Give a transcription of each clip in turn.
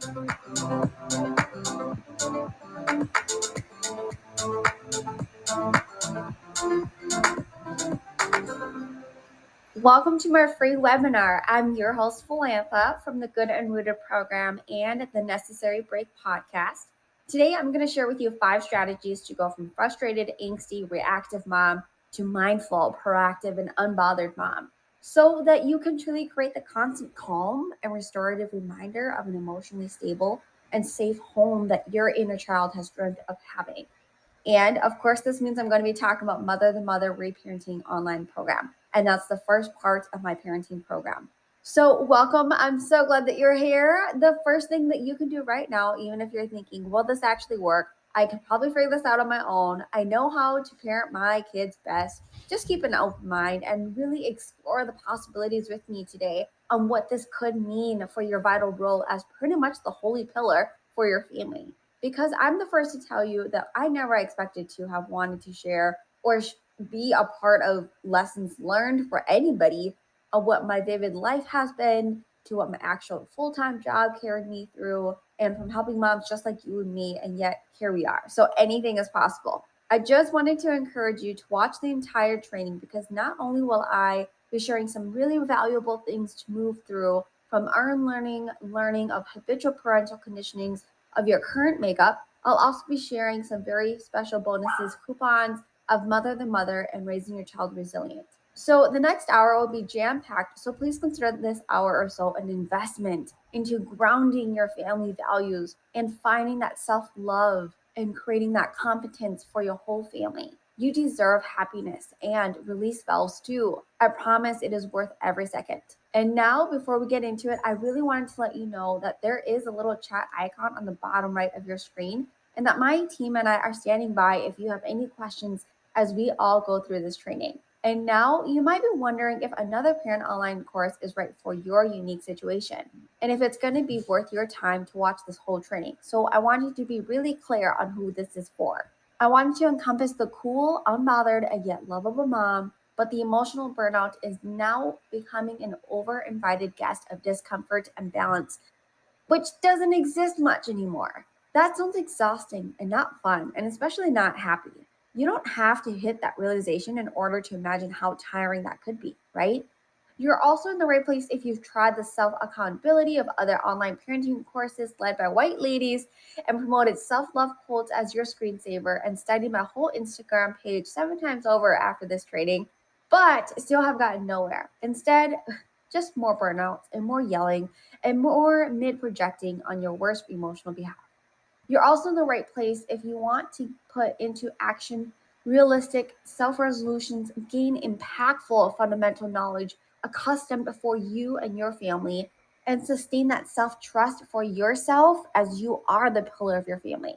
Welcome to my free webinar. I'm your host, Valantha, from the Good and Rooted program and the Necessary Break podcast. Today, I'm going to share with you 5 strategies to go from frustrated, angsty, reactive mom to mindful, proactive, and unbothered mom, so that you can truly create the constant calm and restorative reminder of an emotionally stable and safe home that your inner child has dreamt of having. And of course, this means I'm going to be talking about Mother the Mother Reparenting Online Program. And that's the first part of my parenting program. So welcome. I'm so glad that you're here. The first thing that you can do right now, even if you're thinking, will this actually work? I can probably figure this out on my own. I know how to parent my kids best. Just keep an open mind and really explore the possibilities with me today on what this could mean for your vital role as pretty much the holy pillar for your family. Because I'm the first to tell you that I never expected to have wanted to share or be a part of lessons learned for anybody of what my vivid life has been to what my actual full-time job carried me through, and from helping moms just like you and me, and yet here we are. So anything is possible. I just wanted to encourage you to watch the entire training, because not only will I be sharing some really valuable things to move through from unlearning, learning of habitual parental conditionings of your current makeup, I'll also be sharing some very special bonuses, coupons of Mother the Mother and Raising Your Child Resilient. So the next hour will be jam-packed, so please consider this hour or so an investment into grounding your family values and finding that self-love and creating that competence for your whole family. You deserve happiness and release valves too. I promise it is worth every second. And now, before we get into it, I really wanted to let you know that there is a little chat icon on the bottom right of your screen, and that my team and I are standing by if you have any questions as we all go through this training. And now you might be wondering if another parent online course is right for your unique situation, and if it's going to be worth your time to watch this whole training. So I want you to be really clear on who this is for. I want you to encompass the cool, unbothered, and yet lovable mom, but the emotional burnout is now becoming an over-invited guest of discomfort and balance, which doesn't exist much anymore. That sounds exhausting and not fun, and especially not happy. You don't have to hit that realization in order to imagine how tiring that could be, right? You're also in the right place if you've tried the self-accountability of other online parenting courses led by white ladies and promoted self-love quotes as your screensaver and studied my whole Instagram page 7 times over after this training, but still have gotten nowhere. Instead, just more burnouts and more yelling and more mid-projecting on your worst emotional behalf. You're also in the right place if you want to put into action realistic self-resolutions, gain impactful fundamental knowledge accustomed for you and your family, and sustain that self-trust for yourself as you are the pillar of your family.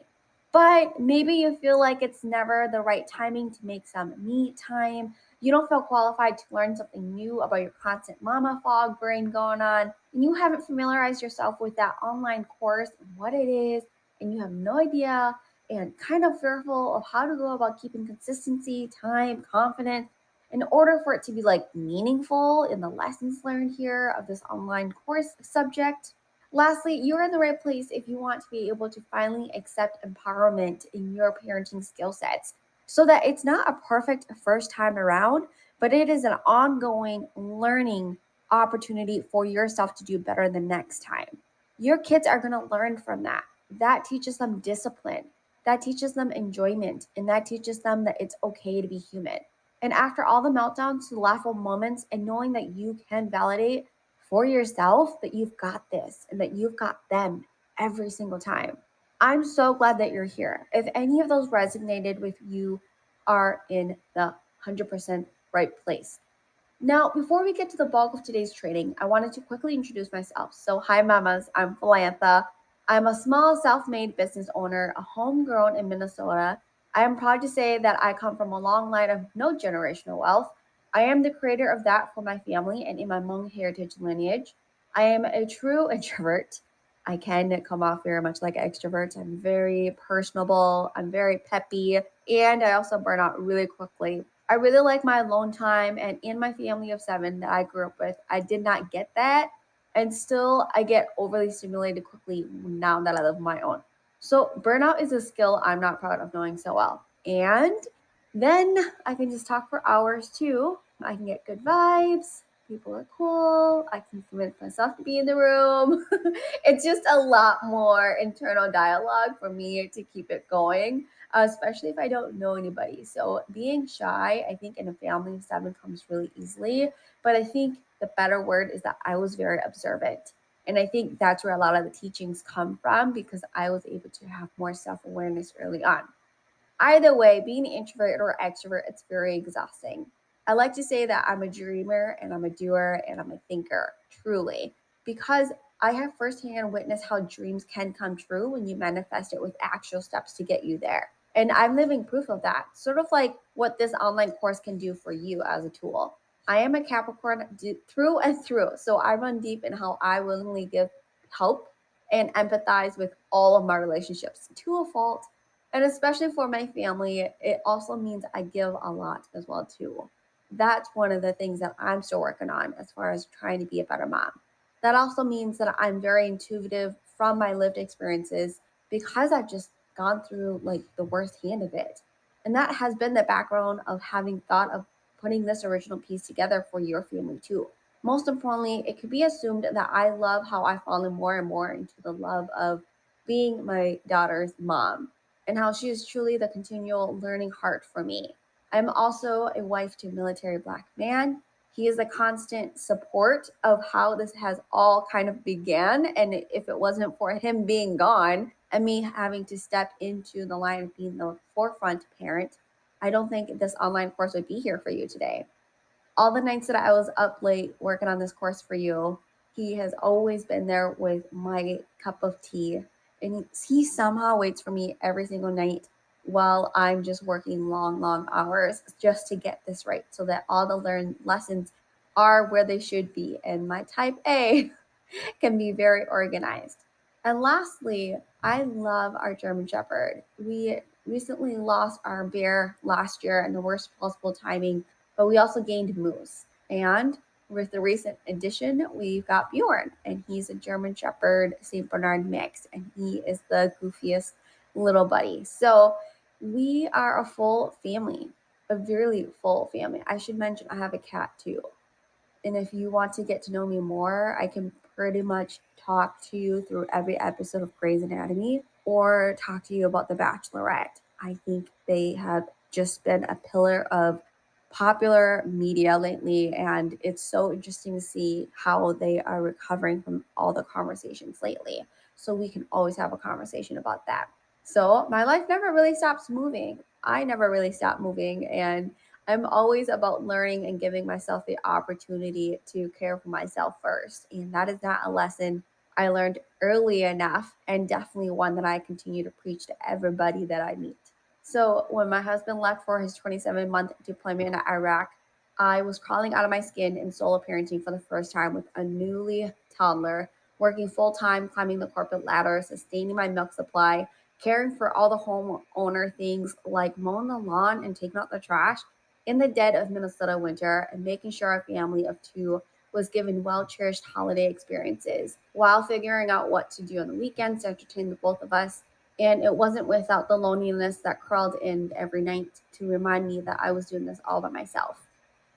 But maybe you feel like it's never the right timing to make some me time. You don't feel qualified to learn something new about your constant mama fog brain going on, and you haven't familiarized yourself with that online course and what it is, and you have no idea and kind of fearful of how to go about keeping consistency, time, confidence in order for it to be like meaningful in the lessons learned here of this online course subject. Lastly, you're in the right place if you want to be able to finally accept empowerment in your parenting skill sets, so that it's not a perfect first time around, but it is an ongoing learning opportunity for yourself to do better the next time. Your kids are going to learn from that. That teaches them discipline. That teaches them enjoyment. And that teaches them that it's okay to be human. And after all the meltdowns, the laughable moments, and knowing that you can validate for yourself that you've got this and that you've got them every single time. I'm so glad that you're here. If any of those resonated with you, are in the 100% right place. Now, before we get to the bulk of today's training, I wanted to quickly introduce myself. So, hi mamas, I'm Valantha. I'm a small self-made business owner, a homegrown in Minnesota. I am proud to say that I come from a long line of no generational wealth. I am the creator of that for my family and in my Hmong heritage lineage. I am a true introvert. I can come off very much like an extrovert. I'm very personable. I'm very peppy. And I also burn out really quickly. I really like my alone time, and in my family of 7 that I grew up with, I did not get that. And still, I get overly stimulated quickly now that I live on my own. So burnout is a skill I'm not proud of knowing so well. And then I can just talk for hours too. I can get good vibes. People are cool. I can convince myself to be in the room. It's just a lot more internal dialogue for me to keep it going, especially if I don't know anybody. So being shy, I think in a family of 7 comes really easily. But I think the better word is that I was very observant. And I think that's where a lot of the teachings come from because I was able to have more self awareness early on. Either way, being an introvert or extrovert, it's very exhausting. I like to say that I'm a dreamer and I'm a doer and I'm a thinker, truly, because I have firsthand witnessed how dreams can come true when you manifest it with actual steps to get you there. And I'm living proof of that, sort of like what this online course can do for you as a tool. I am a Capricorn through and through, so I run deep in how I willingly give help and empathize with all of my relationships to a fault, and especially for my family, it also means I give a lot as well too. That's one of the things that I'm still working on as far as trying to be a better mom. That also means that I'm very intuitive from my lived experiences because I've just gone through like the worst hand of it. And that has been the background of having thought of putting this original piece together for your family too. Most importantly, it could be assumed that I love how I've fallen more and more into the love of being my daughter's mom and how she is truly the continual learning heart for me. I'm also a wife to a military Black man. He is a constant support of how this has all kind of began. And if it wasn't for him being gone and me having to step into the line of being the forefront parent, I don't think this online course would be here for you today. All the nights that I was up late working on this course for you, he has always been there with my cup of tea. And he somehow waits for me every single night while I'm just working long, long hours just to get this right so that all the learned lessons are where they should be. And my type A can be very organized. And lastly, I love our German Shepherd. We recently lost our bear last year in the worst possible timing, but we also gained Moose. And with the recent addition, we've got Bjorn, and he's a German Shepherd St. Bernard mix, and he is the goofiest little buddy. So we are a full family, a really full family. I should mention I have a cat too. And if you want to get to know me more, I can pretty much talk to you through every episode of Grey's Anatomy or talk to you about The Bachelorette. I think they have just been a pillar of popular media lately, and it's so interesting to see how they are recovering from all the conversations lately. So we can always have a conversation about that. So my life never really stops moving. I never really stop moving, and I'm always about learning and giving myself the opportunity to care for myself first. And that is not a lesson I learned early enough, and definitely one that I continue to preach to everybody that I meet. So when my husband left for his 27-month deployment in Iraq, I was crawling out of my skin in solo parenting for the first time with a newly toddler, working full time, climbing the corporate ladder, sustaining my milk supply, caring for all the homeowner things like mowing the lawn and taking out the trash in the dead of Minnesota winter, and making sure our family of 2 was given well-cherished holiday experiences while figuring out what to do on the weekends to entertain the both of us. And it wasn't without the loneliness that crawled in every night to remind me that I was doing this all by myself.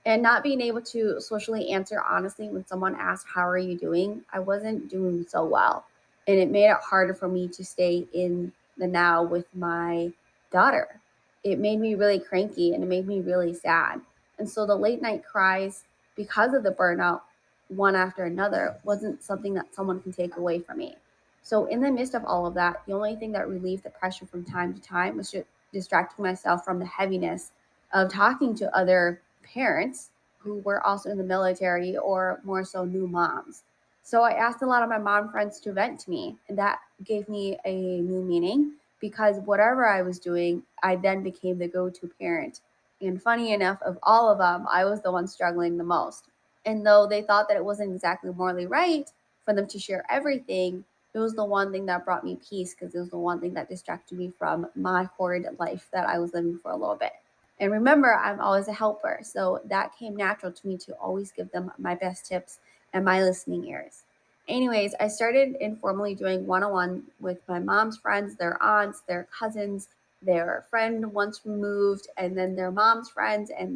And not being able to socially answer honestly when someone asked, "How are you doing?" I wasn't doing so well. And it made it harder for me to stay in the now with my daughter. It made me really cranky and it made me really sad. And so the late night cries, because of the burnout, one after another, wasn't something that someone can take away from me. So in the midst of all of that, the only thing that relieved the pressure from time to time was just distracting myself from the heaviness of talking to other parents who were also in the military or more so new moms. So I asked a lot of my mom friends to vent to me, and that gave me a new meaning because whatever I was doing, I then became the go-to parent. And funny enough, of all of them, I was the one struggling the most. And though they thought that it wasn't exactly morally right for them to share everything, it was the one thing that brought me peace because it was the one thing that distracted me from my horrid life that I was living for a little bit. And remember, I'm always a helper. So that came natural to me to always give them my best tips and my listening ears. anyways, I started informally doing one-on-one with my mom's friends, their aunts, their cousins, their friend once removed, and then their mom's friends, and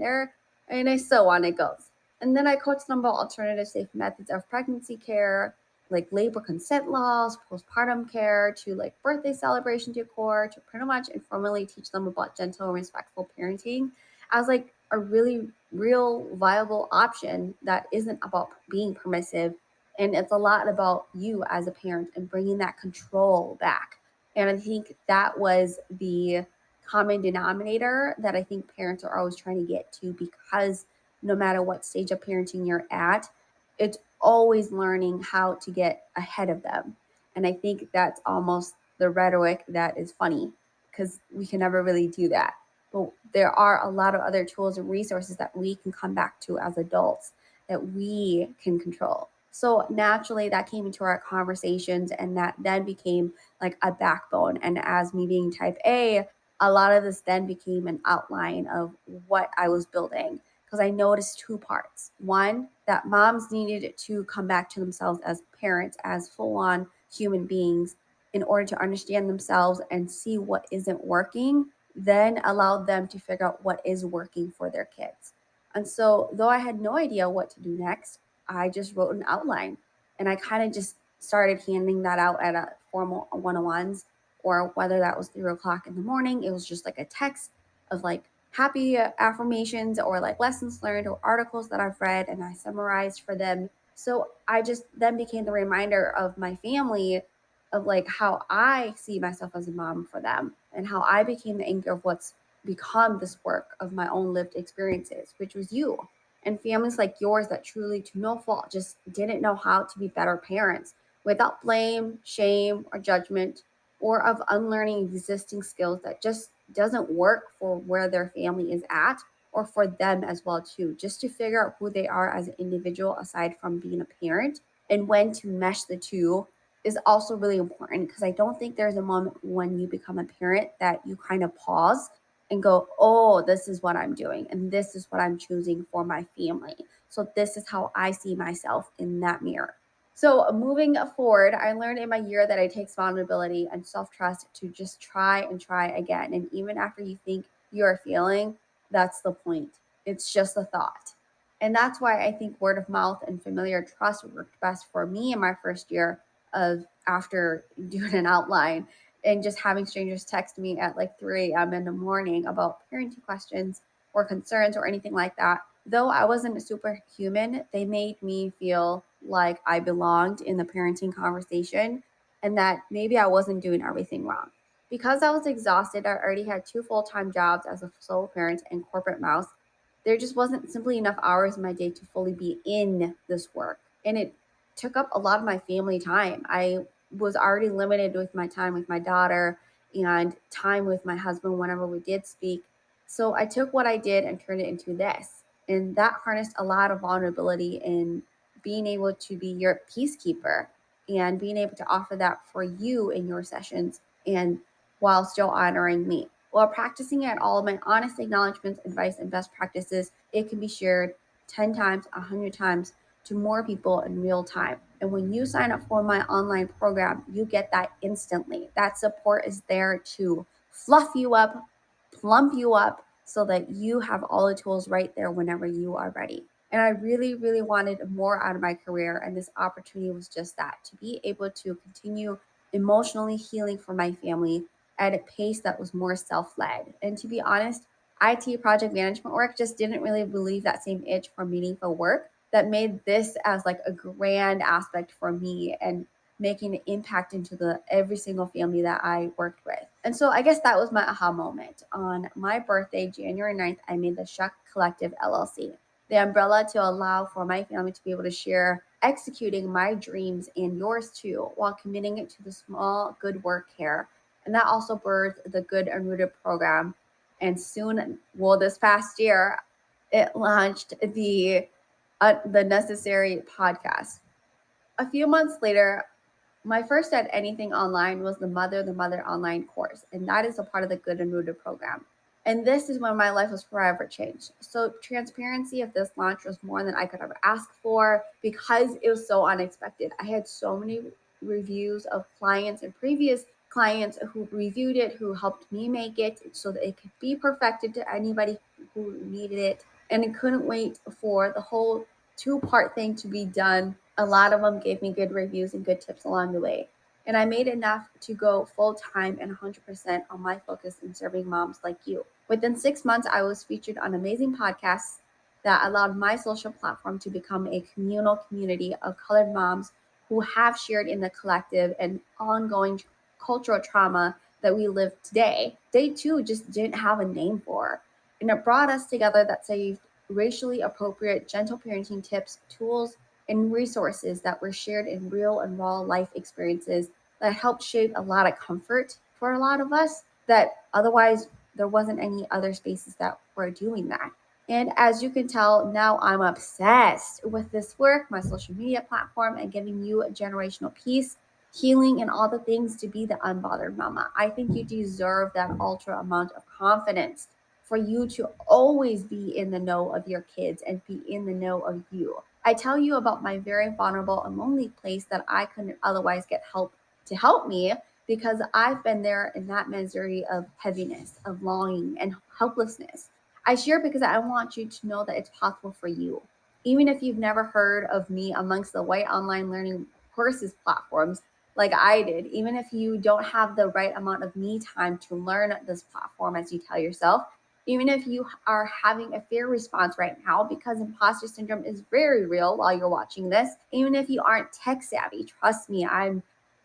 so on it goes. And then I coached them about alternative safe methods of pregnancy care, like labor consent laws, postpartum care, to like birthday celebration decor, to pretty much informally teach them about gentle and respectful parenting as like a really real viable option that isn't about being permissive. And it's a lot about you as a parent and bringing that control back. And I think that was the common denominator that I think parents are always trying to get to, because no matter what stage of parenting you're at, it's always learning how to get ahead of them. And I think that's almost the rhetoric that is funny, because we can never really do that. But there are a lot of other tools and resources that we can come back to as adults that we can control. So naturally, that came into our conversations, and that then became like a backbone. And as me being type A lot of this then became an outline of what I was building, because I noticed two parts. One, that moms needed to come back to themselves as parents, as full-on human beings, in order to understand themselves and see what isn't working, then allow them to figure out what is working for their kids. And so, though I had no idea what to do next, I just wrote an outline, and I kind of just started handing that out at a formal one-on-ones, or whether that was 3 o'clock in the morning, it was just like a text of like happy affirmations or like lessons learned or articles that I've read and I summarized for them. So I just then became the reminder of my family of like how I see myself as a mom for them, and how I became the anchor of what's become this work of my own lived experiences, which was you and families like yours that truly, to no fault, just didn't know how to be better parents without blame, shame, or judgment, or of unlearning existing skills that just doesn't work for where their family is at, or for them as well too, just to figure out who they are as an individual aside from being a parent, and when to mesh the two is also really important, because I don't think there's a moment when you become a parent that you kind of pause and go, oh, this is what I'm doing and this is what I'm choosing for my family. So this is how I see myself in that mirror. So moving forward, I learned in my year that it takes vulnerability and self-trust to just try and try again. And even after you think you're failing, that's the point. It's just a thought. And that's why I think word of mouth and familiar trust worked best for me in my first year of after doing an outline and just having strangers text me at like 3 a.m. in the morning about parenting questions or concerns or anything like that. Though I wasn't a superhuman, they made me feel like I belonged in the parenting conversation and that maybe I wasn't doing everything wrong. Because I was exhausted, I already had 2 full-time jobs as a solo parent and corporate mouse. There just wasn't simply enough hours in my day to fully be in this work. And it took up a lot of my family time. I was already limited with my time with my daughter and time with my husband whenever we did speak. So I took what I did and turned it into this. And that harnessed a lot of vulnerability in being able to be your peacekeeper and being able to offer that for you in your sessions, and while still honoring me. While practicing at all of my honest acknowledgments, advice, and best practices, it can be shared 10 times, 100 times to more people in real time. And when you sign up for my online program, you get that instantly. That support is there to fluff you up, plump you up, so that you have all the tools right there whenever you are ready. And I really, really wanted more out of my career. And this opportunity was just that, to be able to continue emotionally healing for my family at a pace that was more self-led. And to be honest, IT project management work just didn't really relieve that same itch for meaningful work that made this as like a grand aspect for me and making an impact into the every single family that I worked with. And so I guess that was my aha moment. On my birthday, January 9th, I made the Shuck Collective LLC, the umbrella to allow for my family to be able to share executing my dreams and yours too, while committing it to the small good work here. And that also birthed the Good and Rooted program. And soon, well, this past year, it launched the Necessary podcast. A few months later, my first anything online was the Mother online course, and that is a part of the Good and Rooted program. And this is when my life was forever changed. So transparency of this launch was more than I could ever ask for because it was so unexpected. I had so many reviews of clients and previous clients who reviewed it, who helped me make it so that it could be perfected to anybody who needed it. And I couldn't wait for the whole two-part thing to be done. A lot of them gave me good reviews and good tips along the way. And I made enough to go full time and 100% on my focus in serving moms like you. Within 6 months, I was featured on amazing podcasts that allowed my social platform to become a communal community of colored moms who have shared in the collective and ongoing cultural trauma that we live today. They too just didn't have a name for. And it brought us together that saved racially appropriate, gentle parenting tips, tools, and resources that were shared in real and raw life experiences that helped shape a lot of comfort for a lot of us that otherwise there wasn't any other spaces that were doing that. And as you can tell, now I'm obsessed with this work, my social media platform, and giving you a generational peace, healing, and all the things to be the unbothered mama. I think you deserve that ultra amount of confidence for you to always be in the know of your kids and be in the know of you. I tell you about my very vulnerable and lonely place that I couldn't otherwise get help to help me because I've been there in that misery of heaviness, of longing, and helplessness. I share because I want you to know that it's possible for you. Even if you've never heard of me amongst the white online learning courses platforms like I did, even if you don't have the right amount of me time to learn this platform as you tell yourself, even if you are having a fear response right now because imposter syndrome is very real while you're watching this, even if you aren't tech savvy, trust me,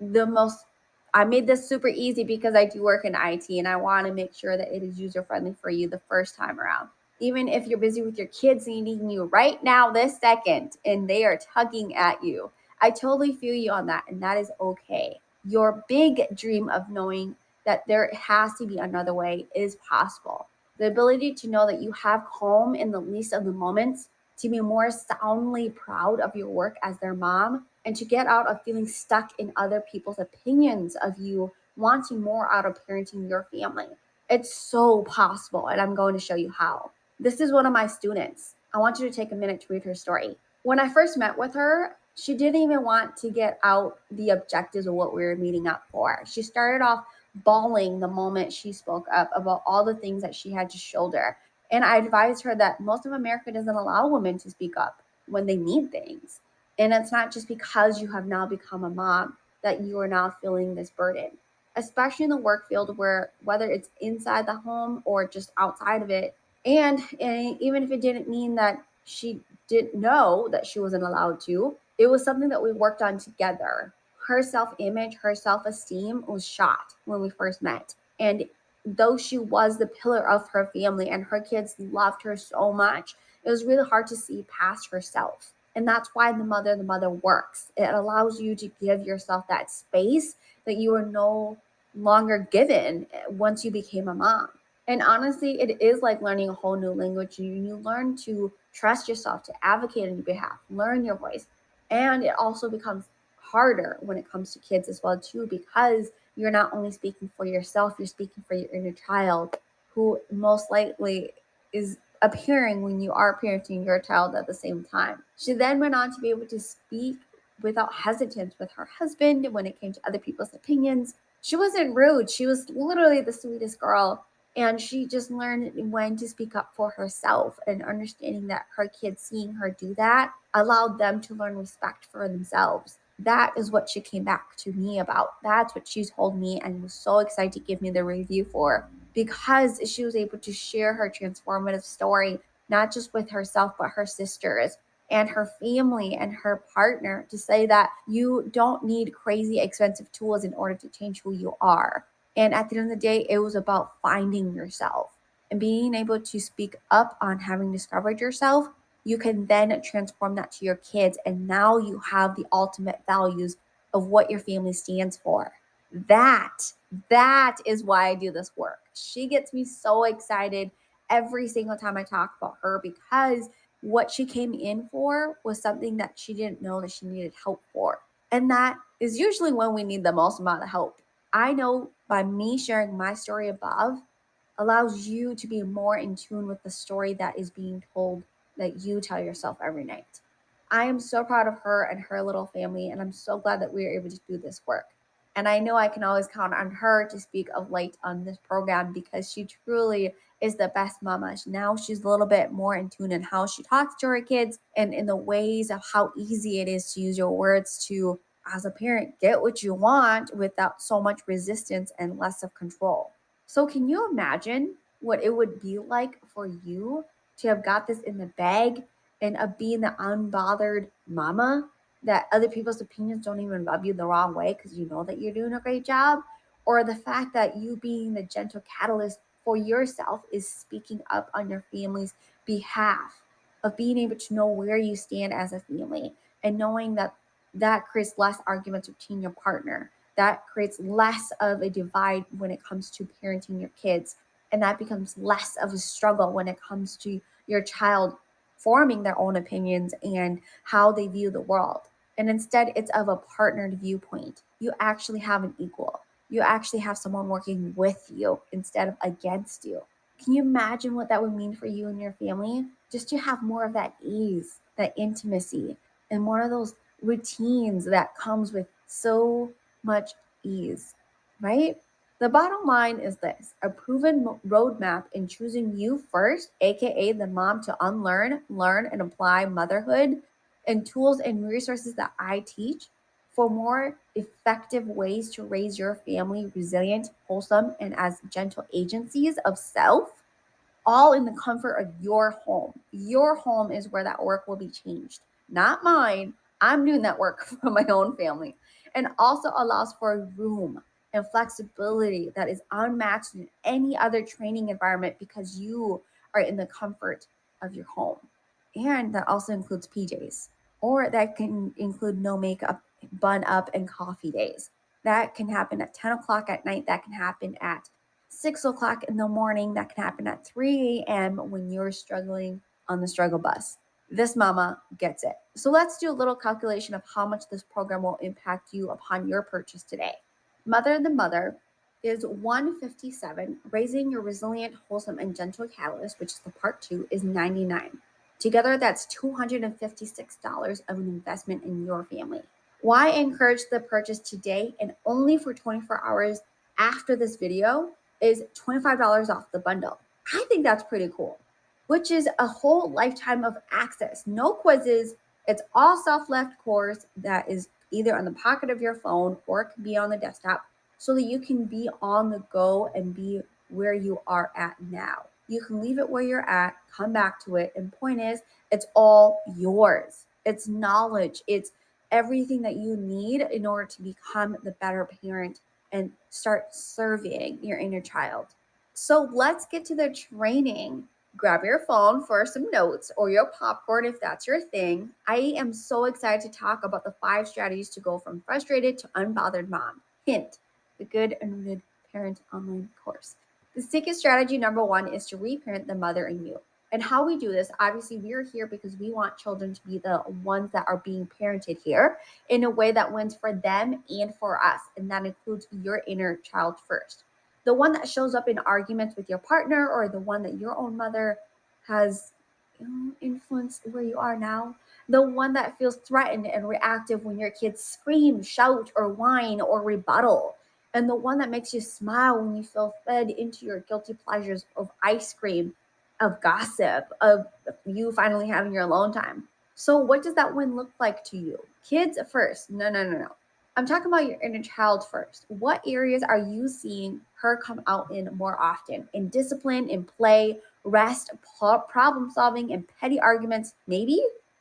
the most I made this super easy because I do work in IT and I want to make sure that it is user friendly for you the first time around. Even if you're busy with your kids needing you right now, this second, and they are tugging at you, I totally feel you on that, and that is okay. Your big dream of knowing that there has to be another way is possible. The ability to know that you have calm in the least of the moments, to be more soundly proud of your work as their mom, and to get out of feeling stuck in other people's opinions of you wanting more out of parenting your family. It's so possible, and I'm going to show you how. This is one of my students. I want you to take a minute to read her story. When I first met with her, she didn't even want to get out the objectives of what we were meeting up for. She started off bawling the moment she spoke up about all the things that she had to shoulder. And I advised her that most of America doesn't allow women to speak up when they need things. And it's not just because you have now become a mom that you are now feeling this burden, especially in the work field where whether it's inside the home or just outside of it. And even if it didn't mean that she didn't know that she wasn't allowed to, it was something that we worked on together. Her self image, her self esteem was shot when we first met. And though she was the pillar of her family and her kids loved her so much, it was really hard to see past herself. And that's why the mother works. It allows you to give yourself that space that you are no longer given once you became a mom. And honestly, it is like learning a whole new language. You learn to trust yourself, to advocate on your behalf, learn your voice. And it also becomes harder when it comes to kids as well, too, because you're not only speaking for yourself, you're speaking for your inner child, who most likely is appearing when you are parenting your child at the same time. She then went on to be able to speak without hesitance with her husband when it came to other people's opinions. She wasn't rude. She was literally the sweetest girl. And she just learned when to speak up for herself, and understanding that her kids seeing her do that allowed them to learn respect for themselves. That is what she came back to me about. That's what she told me and was so excited to give me the review for, because she was able to share her transformative story, not just with herself, but her sisters and her family and her partner, to say that you don't need crazy expensive tools in order to change who you are. And at the end of the day, it was about finding yourself and being able to speak up on having discovered yourself. You can then transform that to your kids. And now you have the ultimate values of what your family stands for. That is why I do this work. She gets me so excited every single time I talk about her, because what she came in for was something that she didn't know that she needed help for. And that is usually when we need the most amount of help. I know by me sharing my story above, allows you to be more in tune with the story that is being told that you tell yourself every night. I am so proud of her and her little family, and I'm so glad that we are able to do this work. And I know I can always count on her to speak of light on this program because she truly is the best mama. Now she's a little bit more in tune in how she talks to her kids and in the ways of how easy it is to use your words to, as a parent, get what you want without so much resistance and less of control. So, can you imagine what it would be like for you to have got this in the bag and of being the unbothered mama that other people's opinions don't even rub you the wrong way because you know that you're doing a great job? Or the fact that you being the gentle catalyst for yourself is speaking up on your family's behalf, of being able to know where you stand as a family and knowing that that creates less arguments between your partner, that creates less of a divide when it comes to parenting your kids, and that becomes less of a struggle when it comes to your child forming their own opinions and how they view the world. And instead, it's of a partnered viewpoint. You actually have an equal. You actually have someone working with you instead of against you. Can you imagine what that would mean for you and your family? Just to have more of that ease, that intimacy, and more of those routines that comes with so much ease, right? The bottom line is this: a proven roadmap in choosing you first, aka the mom to unlearn, learn, and apply motherhood, and tools and resources that I teach for more effective ways to raise your family resilient, wholesome, and as gentle agencies of self, all in the comfort of your home. Your home is where that work will be changed, not mine. I'm doing that work for my own family, and also allows for a room and flexibility that is unmatched in any other training environment because you are in the comfort of your home. And that also includes PJs, or that can include no makeup, bun up, and coffee days. That can happen at 10 o'clock at night. That can happen at 6 o'clock in the morning. That can happen at 3 a.m. when you're struggling on the struggle bus. This mama gets it. So let's do a little calculation of how much this program will impact you upon your purchase today. Mother the Mother is $157. Raising your resilient, wholesome, and gentle catalyst, which is the part 2, is $99. Together, that's $256 of an investment in your family. Why encourage the purchase today and only for 24 hours after this video is $25 off the bundle. I think that's pretty cool, which is a whole lifetime of access. No quizzes. It's all self-left course that is either on the pocket of your phone or it can be on the desktop so that you can be on the go and be where you are at now. You can leave it where you're at, come back to it. And point is, it's all yours. It's knowledge. It's everything that you need in order to become the better parent and start serving your inner child. So let's get to the training. Grab your phone for some notes or your popcorn if that's your thing. I am so excited to talk about the 5 strategies to go from frustrated to unbothered mom. Hint, the Good and Rooted Parent online course. The secret strategy number 1 is to reparent the mother in you. And how we do this, obviously, we're here because we want children to be the ones that are being parented here in a way that wins for them and for us. And that includes your inner child first. The one that shows up in arguments with your partner, or the one that your own mother has influenced where you are now. The one that feels threatened and reactive when your kids scream, shout, or whine or rebuttal. And the one that makes you smile when you feel fed into your guilty pleasures of ice cream, of gossip, of you finally having your alone time. So what does that win look like to you? Kids first. No. I'm talking about your inner child first. What areas are you seeing her come out in more often? In discipline, in play, rest, problem solving, and petty arguments, maybe?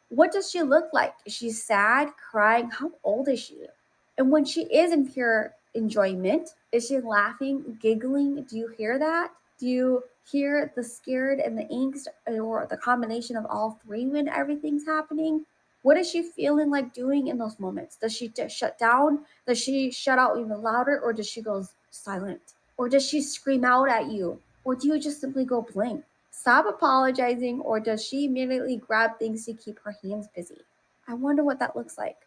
What does she look like? Is she sad, crying? How old is she? And when she is in pure enjoyment, is she laughing, giggling? Do you hear that? Do you hear the scared and the angst, or the combination of all 3 when everything's happening? What is she feeling like doing in those moments? Does she shut down? Does she shut out even louder? Or does she go silent? Or does she scream out at you? Or do you just simply go blank? Stop apologizing, or does she immediately grab things to keep her hands busy? I wonder what that looks like.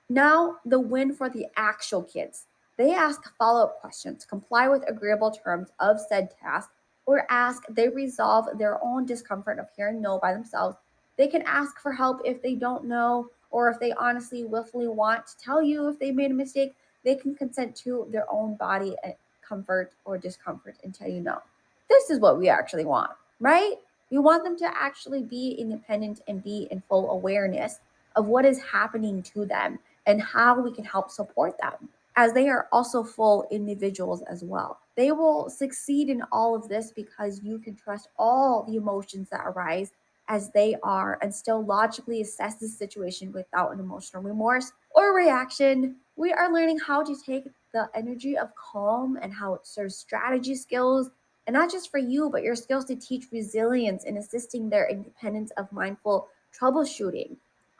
Now, the win for the actual kids. They ask follow-up questions, comply with agreeable terms of said task, or ask, they resolve their own discomfort of hearing no by themselves. They can ask for help if they don't know, or if they honestly, willfully want to tell you if they made a mistake. They can consent to their own body comfort or discomfort and tell you no. This is what we actually want, right? We want them to actually be independent and be in full awareness of what is happening to them and how we can help support them, as they are also full individuals as well. They will succeed in all of this because you can trust all the emotions that arise as they are and still logically assess the situation without an emotional remorse or reaction. We are learning how to take the energy of calm and how it serves strategy skills, and not just for you, but your skills to teach resilience and assisting their independence of mindful troubleshooting.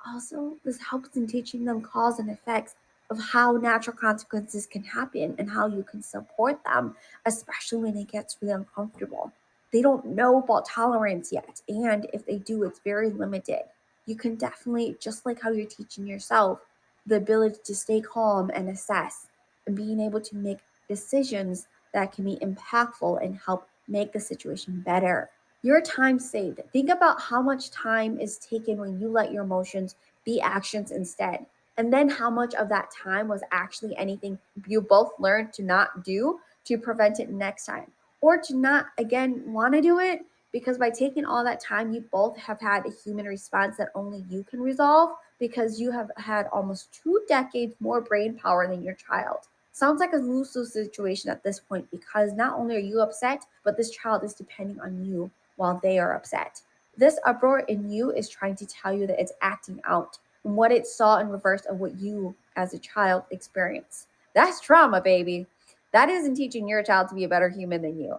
Also, this helps in teaching them cause and effects of how natural consequences can happen and how you can support them, especially when it gets really uncomfortable. They don't know about tolerance yet, and if they do, it's very limited. You can definitely, just like how you're teaching yourself, the ability to stay calm and assess and being able to make decisions that can be impactful and help make the situation better. Your time saved. Think about how much time is taken when you let your emotions be actions instead. And then how much of that time was actually anything you both learned to not do to prevent it next time, or to not again want to do it, because by taking all that time, you both have had a human response that only you can resolve because you have had almost 2 decades more brain power than your child. Sounds like a lose-lose situation at this point, because not only are you upset, but this child is depending on you while they are upset. This uproar in you is trying to tell you that it's acting out and what it saw in reverse of what you as a child experienced. That's trauma, baby. That isn't teaching your child to be a better human than you.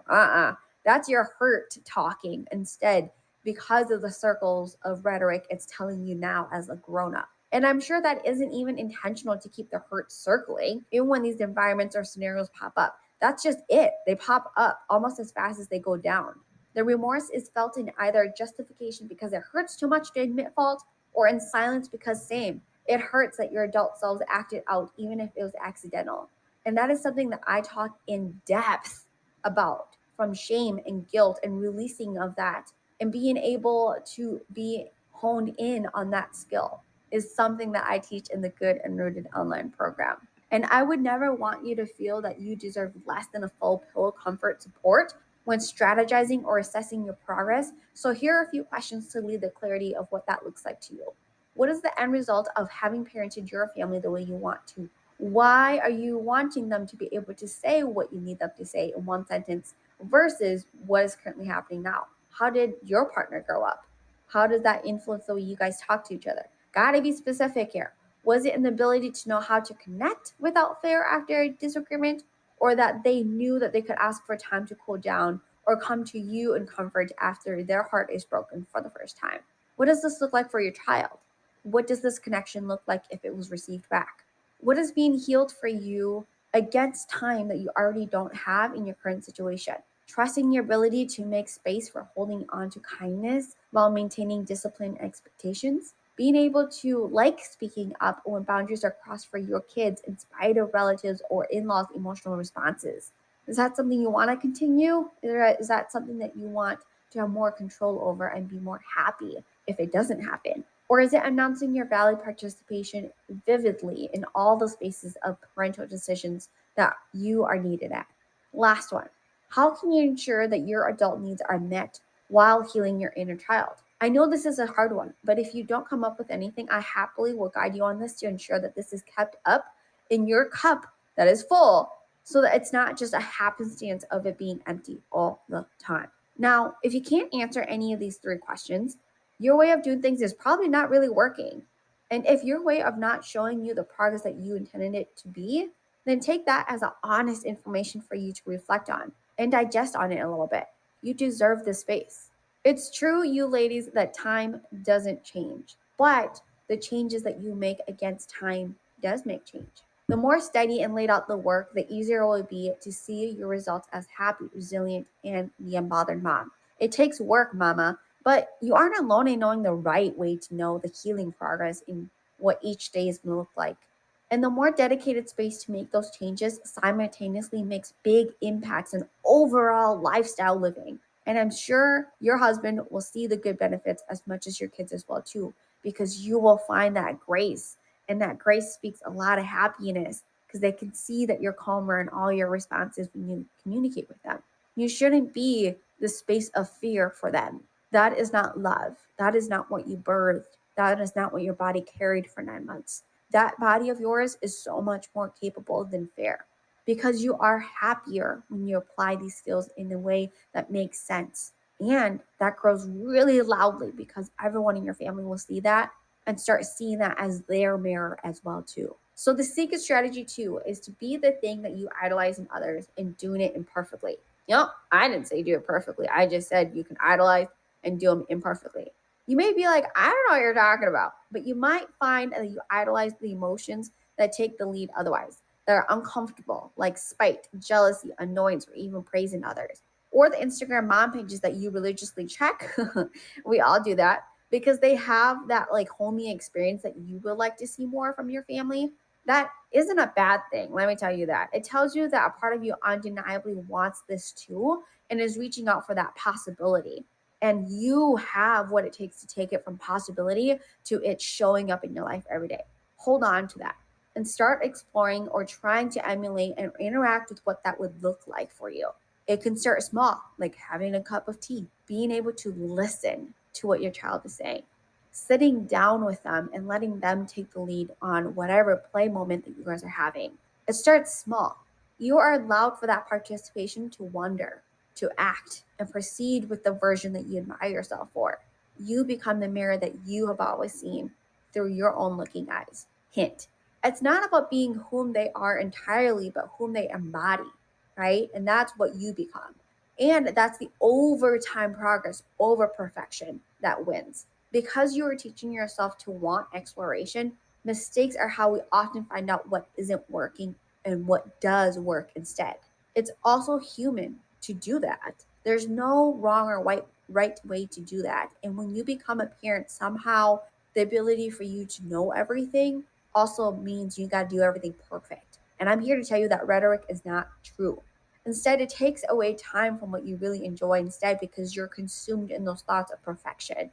That's your hurt talking instead, because of the circles of rhetoric it's telling you now as a grown up. And I'm sure that isn't even intentional to keep the hurt circling, even when these environments or scenarios pop up. That's just it. They pop up almost as fast as they go down. The remorse is felt in either justification because it hurts too much to admit fault, or in silence because same. It hurts that your adult selves acted out even if it was accidental. And that is something that I talk in depth about, from shame and guilt and releasing of that, and being able to be honed in on that skill is something that I teach in the Good and Rooted online program. And I would never want you to feel that you deserve less than a full pillow comfort support when strategizing or assessing your progress. So here are a few questions to lead the clarity of what that looks like to you. What is the end result of having parented your family the way you want to? Why are you wanting them to be able to say what you need them to say in one sentence versus what is currently happening now? How did your partner grow up? How does that influence the way you guys talk to each other? Gotta be specific here. Was it an ability to know how to connect without fear after a disagreement, or that they knew that they could ask for time to cool down or come to you in comfort after their heart is broken for the first time? What does this look like for your child? What does this connection look like if it was received back? What is being healed for you against time that you already don't have in your current situation? Trusting your ability to make space for holding on to kindness while maintaining discipline and expectations. Being able to like speaking up when boundaries are crossed for your kids in spite of relatives or in-laws' emotional responses. Is that something you want to continue? Is that something that you want to have more control over and be more happy if it doesn't happen? Or is it announcing your valid participation vividly in all the spaces of parental decisions that you are needed at? Last one. How can you ensure that your adult needs are met while healing your inner child? I know this is a hard one, but if you don't come up with anything, I happily will guide you on this to ensure that this is kept up in your cup that is full, so that it's not just a happenstance of it being empty all the time. Now, if you can't answer any of these 3 questions, your way of doing things is probably not really working. And if your way of not showing you the progress that you intended it to be, then take that as a honest information for you to reflect on and digest on it a little bit. You deserve this space. It's true, you ladies, that time doesn't change, but the changes that you make against time does make change. The more steady and laid out the work, the easier it will be to see your results as happy, resilient, and the unbothered mom. It takes work, mama, but you aren't alone in knowing the right way to know the healing progress in what each day is going to look like. And the more dedicated space to make those changes simultaneously makes big impacts in overall lifestyle living. And I'm sure your husband will see the good benefits as much as your kids as well too, because you will find that grace. And that grace speaks a lot of happiness because they can see that you're calmer in all your responses when you communicate with them. You shouldn't be the space of fear for them. That is not love. That is not what you birthed. That is not what your body carried for 9 months. That body of yours is so much more capable than fear because you are happier when you apply these skills in a way that makes sense. And that grows really loudly because everyone in your family will see that and start seeing that as their mirror as well too. So the secret strategy too is to be the thing that you idolize in others and doing it imperfectly. I didn't say do it perfectly. I just said you can idolize and do them imperfectly. You may be like, I don't know what you're talking about, but you might find that you idolize the emotions that take the lead otherwise. That are uncomfortable, like spite, jealousy, annoyance, or even praising others. Or the Instagram mom pages that you religiously check. We all do that because they have that like homey experience that you would like to see more from your family. That isn't a bad thing. Let me tell you that. It tells you that a part of you undeniably wants this too and is reaching out for that possibility. And you have what it takes to take it from possibility to it showing up in your life every day. Hold on to that and start exploring or trying to emulate and interact with what that would look like for you. It can start small, like having a cup of tea, being able to listen to what your child is saying, sitting down with them and letting them take the lead on whatever play moment that you guys are having. It starts small. You are allowed for that participation to wonder, to act, and proceed with the version that you admire yourself for. You become the mirror that you have always seen through your own looking eyes. Hint, it's not about being whom they are entirely, but whom they embody, right? And that's what you become. And that's the overtime progress over perfection that wins. Because you are teaching yourself to want exploration, mistakes are how we often find out what isn't working and what does work instead. It's also human to do that. There's no wrong or right way to do that. And when you become a parent, somehow the ability for you to know everything also means you got to do everything perfect. And I'm here to tell you that rhetoric is not true. Instead, it takes away time from what you really enjoy instead because you're consumed in those thoughts of perfection.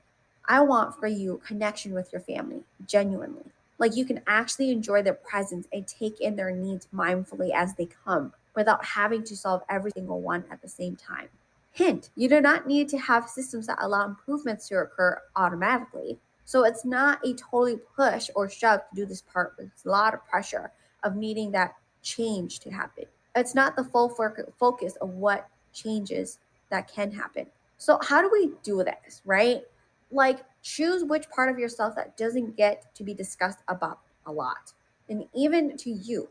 I want for you connection with your family, genuinely. Like you can actually enjoy their presence and take in their needs mindfully as they come without having to solve every single one at the same time. Hint, you do not need to have systems that allow improvements to occur automatically. So it's not a totally push or shove to do this part, but it's a lot of pressure of needing that change to happen. It's not the full focus of what changes that can happen. So how do we do this, right? Like choose which part of yourself that doesn't get to be discussed about a lot. And even to you,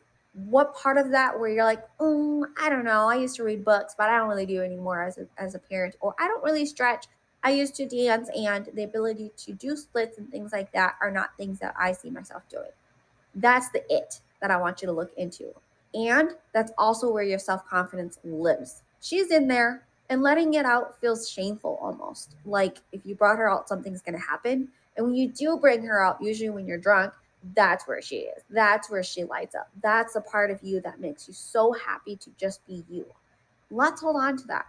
what part of that where you're like, I don't know, I used to read books, but I don't really do anymore as a parent, or I don't really stretch. I used to dance, and the ability to do splits and things like that are not things that I see myself doing. That's the it that I want you to look into. And that's also where your self confidence lives. She's in there, and letting it out feels shameful almost. Like if you brought her out, something's going to happen. And when you do bring her out, usually when you're drunk, that's where she is. That's where she lights up. That's a part of you that makes you so happy to just be you. Let's hold on to that.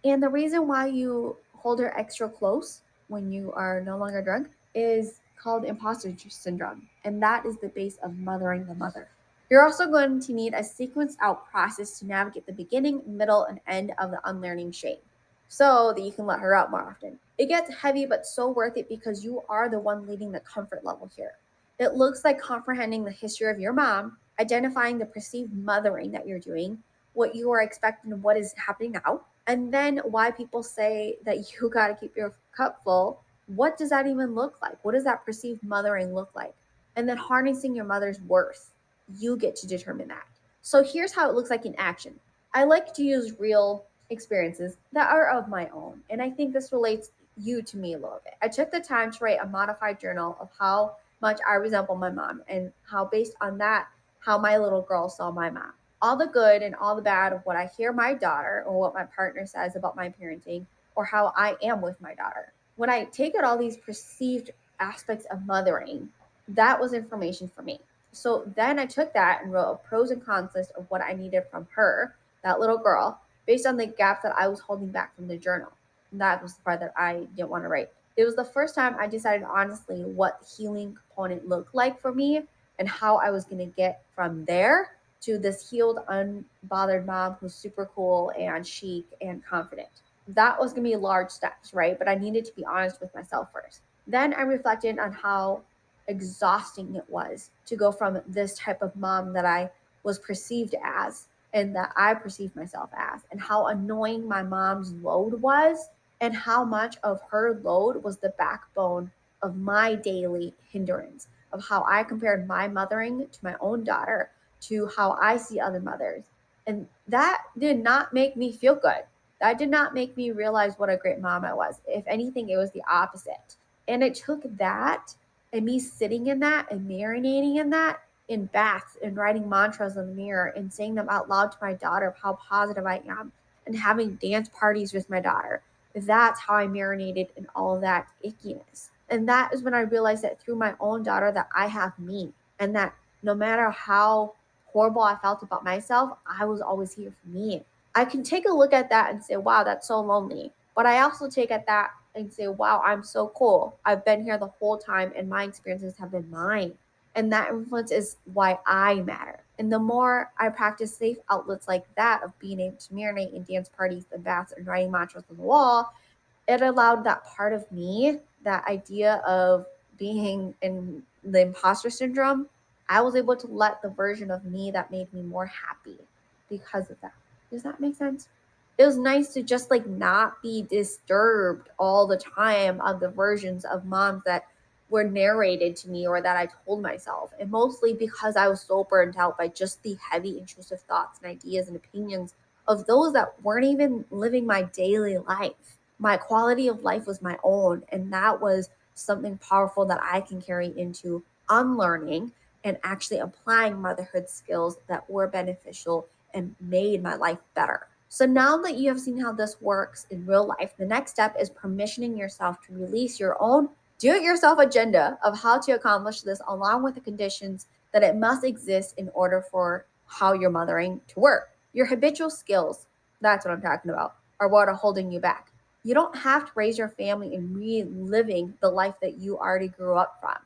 And the reason why you hold her extra close when you are no longer drunk is called imposter syndrome. And that is the base of mothering the mother. You're also going to need a sequenced out process to navigate the beginning, middle, and end of the unlearning shame so that you can let her out more often. It gets heavy, but so worth it because you are the one leading the comfort level here. It looks like comprehending the history of your mom, identifying the perceived mothering that you're doing, what you are expecting and what is happening now, and then why people say that you got to keep your cup full. What does that even look like? What does that perceived mothering look like? And then harnessing your mother's worth. You get to determine that. So here's how it looks like in action. I like to use real experiences that are of my own. And I think this relates you to me a little bit. I took the time to write a modified journal of how much I resemble my mom and how based on that, how my little girl saw my mom. All the good and all the bad of what I hear my daughter or what my partner says about my parenting or how I am with my daughter. When I take out all these perceived aspects of mothering, that was information for me. So then I took that and wrote a pros and cons list of what I needed from her, that little girl, based on the gaps that I was holding back from the journal. And that was the part that I didn't want to write. It was the first time I decided honestly what the healing component looked like for me and how I was going to get from there to this healed, unbothered mom who's super cool and chic and confident. That was going to be large steps, right? But I needed to be honest with myself first. Then I reflected on how exhausting it was to go from this type of mom that I was perceived as and that I perceived myself as, and how annoying my mom's load was, and how much of her load was the backbone of my daily hindrance, of how I compared my mothering to my own daughter, to how I see other mothers. And that did not make me feel good. That did not make me realize what a great mom I was. If anything, it was the opposite. And it took that and me sitting in that and marinating in that in baths and writing mantras in the mirror and saying them out loud to my daughter of how positive I am and having dance parties with my daughter. That's how I marinated in all of that ickiness. And that is when I realized that through my own daughter that I have me, and that no matter how horrible I felt about myself, I was always here for me. I can take a look at that and say, wow, that's so lonely. But I also take at that and say, wow, I'm so cool. I've been here the whole time and my experiences have been mine. And that influence is why I matter. And the more I practice safe outlets like that of being able to marinate in dance parties and baths and writing mantras on the wall, it allowed that part of me, that idea of being in the imposter syndrome, I was able to let the version of me that made me more happy because of that. Does that make sense? It was nice to just like not be disturbed all the time of the versions of moms that were narrated to me or that I told myself. And mostly because I was so burned out by just the heavy intrusive thoughts and ideas and opinions of those that weren't even living my daily life. My quality of life was my own, and that was something powerful that I can carry into unlearning and actually applying motherhood skills that were beneficial and made my life better. So now that you have seen how this works in real life, the next step is permissioning yourself to release your own do-it-yourself agenda of how to accomplish this, along with the conditions that it must exist in order for how you're mothering to work. Your habitual skills, that's what I'm talking about, are what are holding you back. You don't have to raise your family in reliving the life that you already grew up from.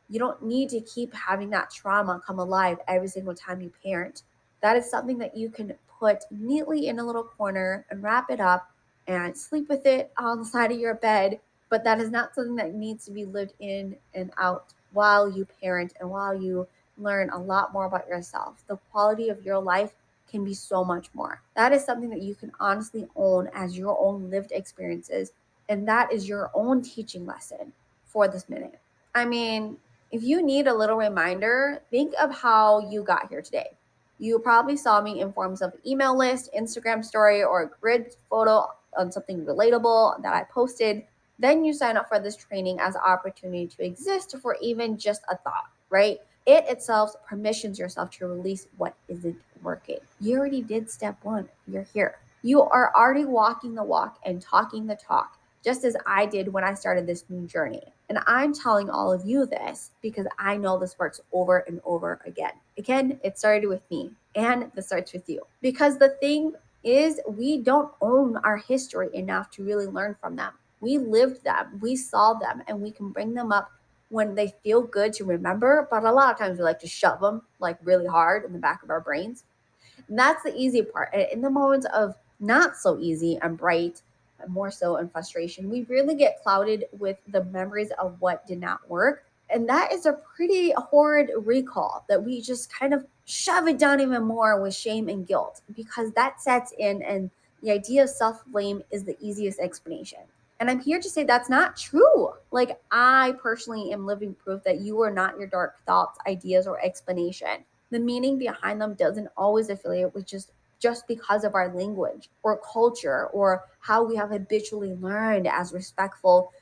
You don't need to keep having that trauma come alive every single time you parent. That is something that you can put neatly in a little corner and wrap it up and sleep with it on the side of your bed. But that is not something that needs to be lived in and out while you parent and while you learn a lot more about yourself. The quality of your life can be so much more. That is something that you can honestly own as your own lived experiences. And that is your own teaching lesson for this minute. I mean, if you need a little reminder, think of how you got here today. You probably saw me in forms of email list, Instagram story, or a grid photo on something relatable that I posted. Then you sign up for this training as an opportunity to exist for even just a thought, right? It itself permissions yourself to release what isn't working. You already did step one. You're here. You are already walking the walk and talking the talk, just as I did when I started this new journey. And I'm telling all of you this because I know this works over and over again. Again, it started with me, and this starts with you. Because the thing is, we don't own our history enough to really learn from them. We lived them, we saw them, and we can bring them up when they feel good to remember, but a lot of times we like to shove them like really hard in the back of our brains. And that's the easy part. And in the moments of not so easy and bright, more so in frustration, we really get clouded with the memories of what did not work. And that is a pretty horrid recall that we just kind of shove it down even more with shame and guilt because that sets in, and the idea of self-blame is the easiest explanation. And I'm here to say that's not true. Like, I personally am living proof that you are not your dark thoughts, ideas, or explanation. The meaning behind them doesn't always affiliate with just because of our language or culture or how we have habitually learned as respectful,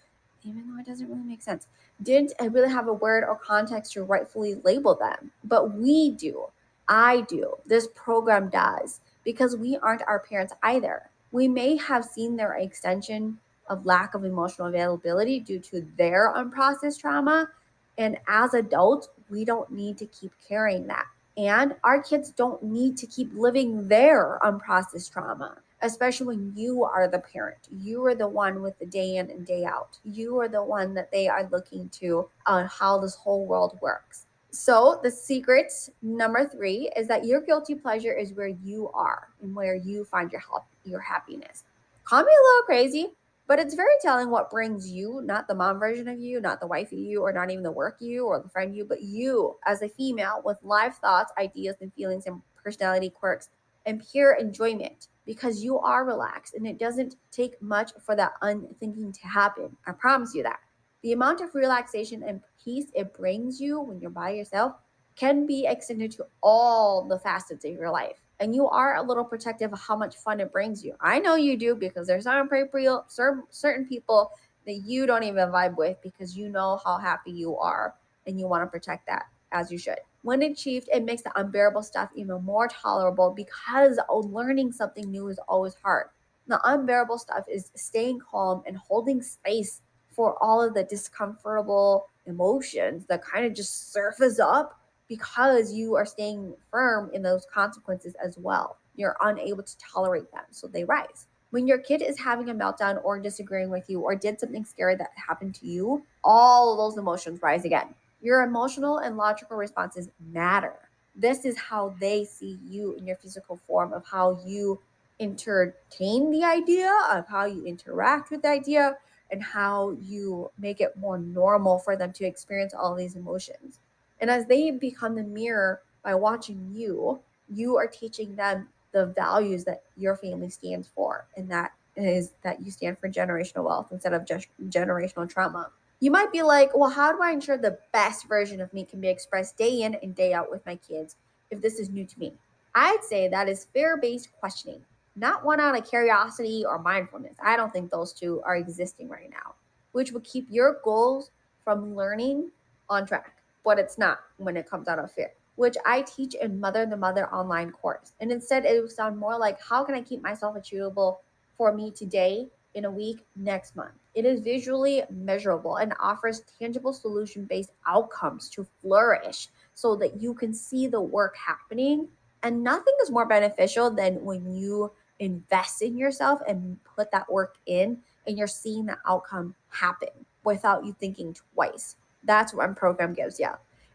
even though it doesn't really make sense. Didn't really have a word or context to rightfully label them, but we do. I do. This program does, because we aren't our parents either. We may have seen their extension of lack of emotional availability due to their unprocessed trauma. And as adults, we don't need to keep carrying that. And our kids don't need to keep living their unprocessed trauma, especially when you are the parent. You are the one with the day in and day out. You are the one that they are looking to on how this whole world works. So the secret number 3 is that your guilty pleasure is where you are and where you find your happiness. Call me a little crazy, but it's very telling what brings you, not the mom version of you, not the wife of you, or not even the work you or the friend you, but you as a female with live thoughts, ideas, and feelings and personality quirks and pure enjoyment, because you are relaxed and it doesn't take much for that unthinking to happen. I promise you that. The amount of relaxation and peace it brings you when you're by yourself can be extended to all the facets of your life. And you are a little protective of how much fun it brings you. I know you do, because there's certain people that you don't even vibe with because you know how happy you are and you want to protect that, as you should. When achieved, it makes the unbearable stuff even more tolerable, because learning something new is always hard. The unbearable stuff is staying calm and holding space for all of the discomfortable emotions that kind of just surface up, because you are staying firm in those consequences as well. You're unable to tolerate them, so they rise. When your kid is having a meltdown or disagreeing with you or did something scary that happened to you, all of those emotions rise again. Your emotional and logical responses matter. This is how they see you in your physical form, of how you entertain the idea, of how you interact with the idea, and how you make it more normal for them to experience all these emotions. And as they become the mirror by watching you, you are teaching them the values that your family stands for. And that is that you stand for generational wealth instead of just generational trauma. You might be like, well, how do I ensure the best version of me can be expressed day in and day out with my kids if this is new to me? I'd say that is fear-based questioning, not one out of curiosity or mindfulness. I don't think those two are existing right now, which would keep your goals from learning on track. But it's not when it comes out of fear, which I teach in Mother the Mother online course. And instead, it would sound more like, how can I keep myself achievable for me today, in a week, next month? It is visually measurable and offers tangible solution-based outcomes to flourish so that you can see the work happening. And nothing is more beneficial than when you invest in yourself and put that work in and you're seeing the outcome happen without you thinking twice. That's what my program gives you.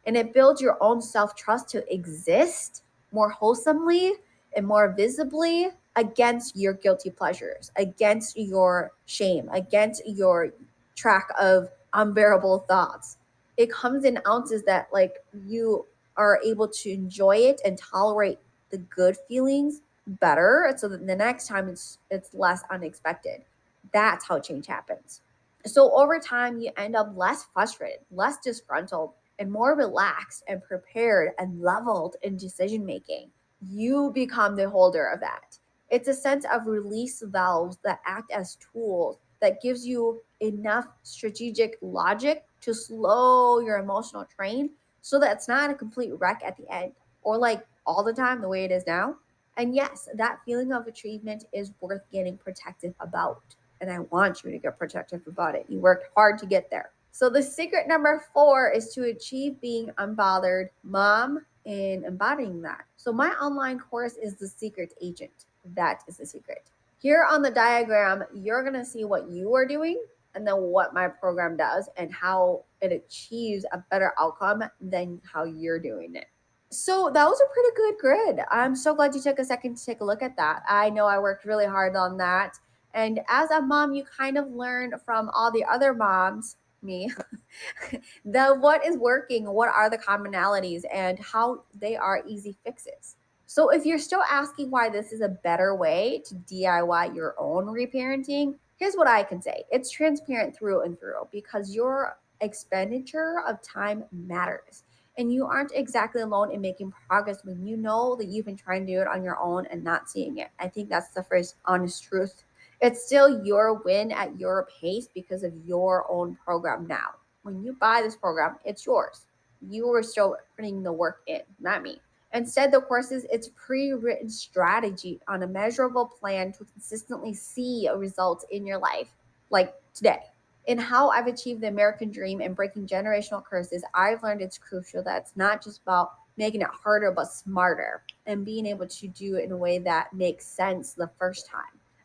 And it builds your own self-trust to exist more wholesomely and more visibly against your guilty pleasures, against your shame, against your track of unbearable thoughts. It comes in ounces that like you are able to enjoy it and tolerate the good feelings better, so that the next time it's less unexpected. That's how change happens. So over time, you end up less frustrated, less disgruntled, and more relaxed and prepared and leveled in decision making. You become the holder of that. It's a sense of release valves that act as tools that gives you enough strategic logic to slow your emotional train so that it's not a complete wreck at the end, or like all the time the way it is now. And yes, that feeling of achievement is worth getting protective about. And I want you to get protective about it. You worked hard to get there. So the secret number 4 is to achieve being unbothered mom and embodying that. So my online course is the secret agent. That is the secret. Here on the diagram, you're going to see what you are doing and then what my program does and how it achieves a better outcome than how you're doing it. So that was a pretty good grid. I'm so glad you took a second to take a look at that. I know I worked really hard on that. And as a mom, you kind of learn from all the other moms, me, the what is working, what are the commonalities, and how they are easy fixes. So if you're still asking why this is a better way to DIY your own reparenting, here's what I can say. It's transparent through and through, because your expenditure of time matters. And you aren't exactly alone in making progress when you know that you've been trying to do it on your own and not seeing it. I think that's the first honest truth. It's still your win at your pace because of your own program now. When you buy this program, it's yours. You are still putting the work in, not me. Instead, the courses, it's pre-written strategy on a measurable plan to consistently see results in your life, like today. In how I've achieved the American dream and breaking generational curses, I've learned it's crucial that it's not just about making it harder, but smarter and being able to do it in a way that makes sense the first time.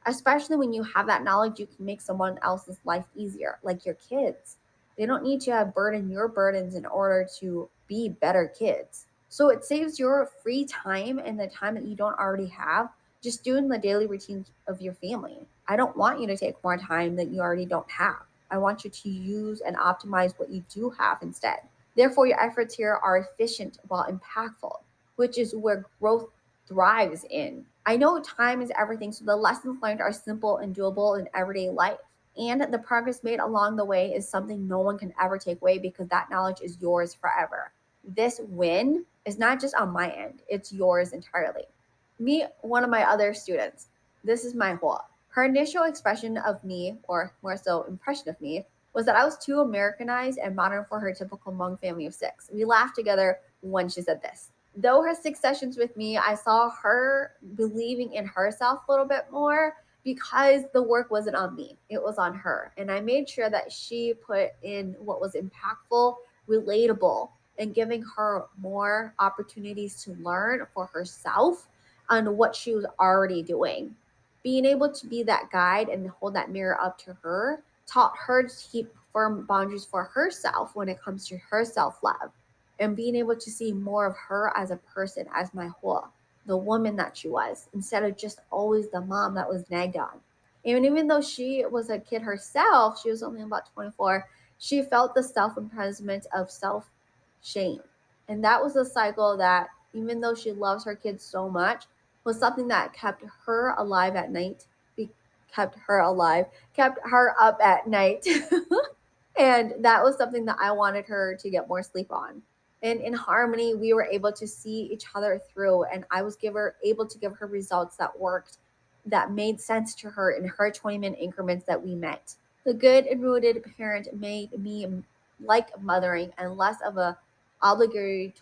Especially when you have that knowledge, you can make someone else's life easier, like your kids. They don't need to have burden your burdens in order to be better kids. So it saves your free time and the time that you don't already have just doing the daily routines of your family. I don't want you to take more time that you already don't have. I want you to use and optimize what you do have instead. Therefore, your efforts here are efficient while impactful, which is where growth thrives in. I know time is everything, so the lessons learned are simple and doable in everyday life. And the progress made along the way is something no one can ever take away because that knowledge is yours forever. This win is not just on my end, it's yours entirely. Meet one of my other students. This is my Hua. Her initial expression of me, or more so impression of me, was that I was too Americanized and modern for her typical Hmong family of six. We laughed together when she said this. Though her 6 sessions with me, I saw her believing in herself a little bit more because the work wasn't on me, it was on her. And I made sure that she put in what was impactful, relatable, and giving her more opportunities to learn for herself on what she was already doing. Being able to be that guide and hold that mirror up to her taught her to keep firm boundaries for herself when it comes to her self love and being able to see more of her as a person, as my Hua, the woman that she was, instead of just always the mom that was nagged on. And even though she was a kid herself, she was only about 24, she felt the self imprisonment of self shame. And that was a cycle that, even though she loves her kids so much, was something that kept her alive at night, kept her alive, kept her up at night. And that was something that I wanted her to get more sleep on. And in harmony, we were able to see each other through, and I was able to give her results that worked, that made sense to her in her 20-minute increments that we met. The good and rooted parent made me like mothering and less of a obligatory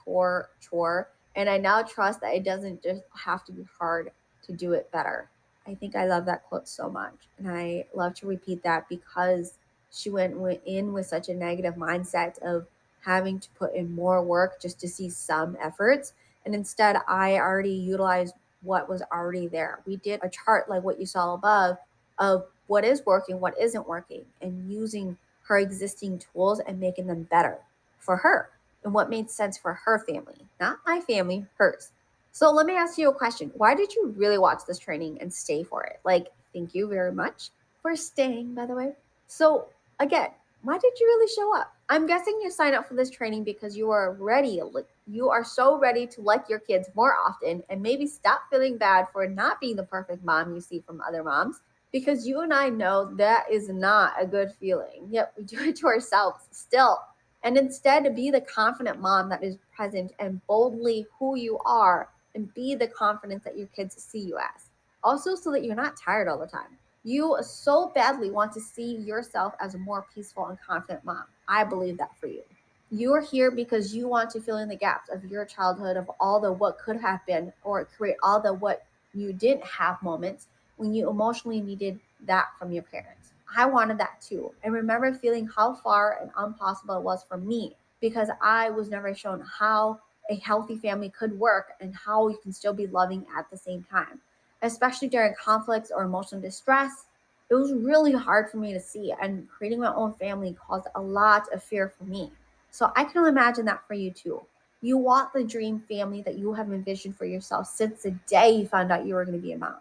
chore. And I now trust that it doesn't just have to be hard to do it better. I think I love that quote so much. And I love to repeat that because she went in with such a negative mindset of having to put in more work just to see some efforts. And instead, I already utilized what was already there. We did a chart like what you saw above of what is working, what isn't working, and using her existing tools and making them better for her and what made sense for her family, not my family, hers. So let me ask you a question. Why did you really watch this training and stay for it? Like, thank you very much for staying, by the way. So again, why did you really show up? I'm guessing you signed up for this training because you are ready. You are so ready to like your kids more often and maybe stop feeling bad for not being the perfect mom you see from other moms. Because you and I know that is not a good feeling. Yet we do it to ourselves still. And instead, to be the confident mom that is present and boldly who you are and be the confidence that your kids see you as. Also, so that you're not tired all the time. You so badly want to see yourself as a more peaceful and confident mom. I believe that for you. You're here because you want to fill in the gaps of your childhood of all the what could have been or create all the what you didn't have moments when you emotionally needed that from your parents. I wanted that too. I remember feeling how far and impossible it was for me because I was never shown how a healthy family could work and how you can still be loving at the same time, especially during conflicts or emotional distress. It was really hard for me to see, and creating my own family caused a lot of fear for me. So I can imagine that for you too. You want the dream family that you have envisioned for yourself since the day you found out you were going to be a mom,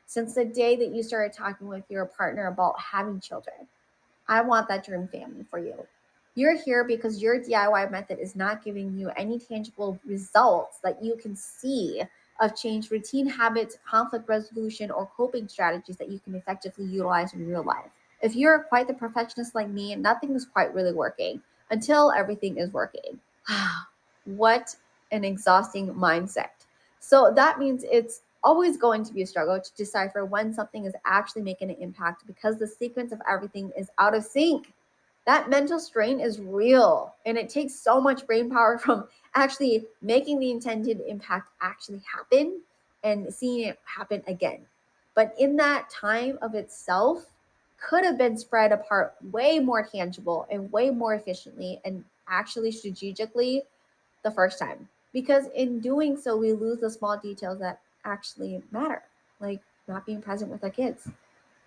since the day that you started talking with your partner about having children. I want that dream family for you. You're here because your DIY method is not giving you any tangible results that you can see of change routine habits, conflict resolution, or coping strategies that you can effectively utilize in real life. If you're quite the perfectionist like me, nothing is quite really working until everything is working. What an exhausting mindset. So that means it's always going to be a struggle to decipher when something is actually making an impact because the sequence of everything is out of sync. That mental strain is real and it takes so much brain power from actually making the intended impact actually happen and seeing it happen again. But in that time of itself could have been spread apart way more tangible and way more efficiently and actually strategically the first time. Because in doing so, we lose the small details that actually matter, like not being present with our kids.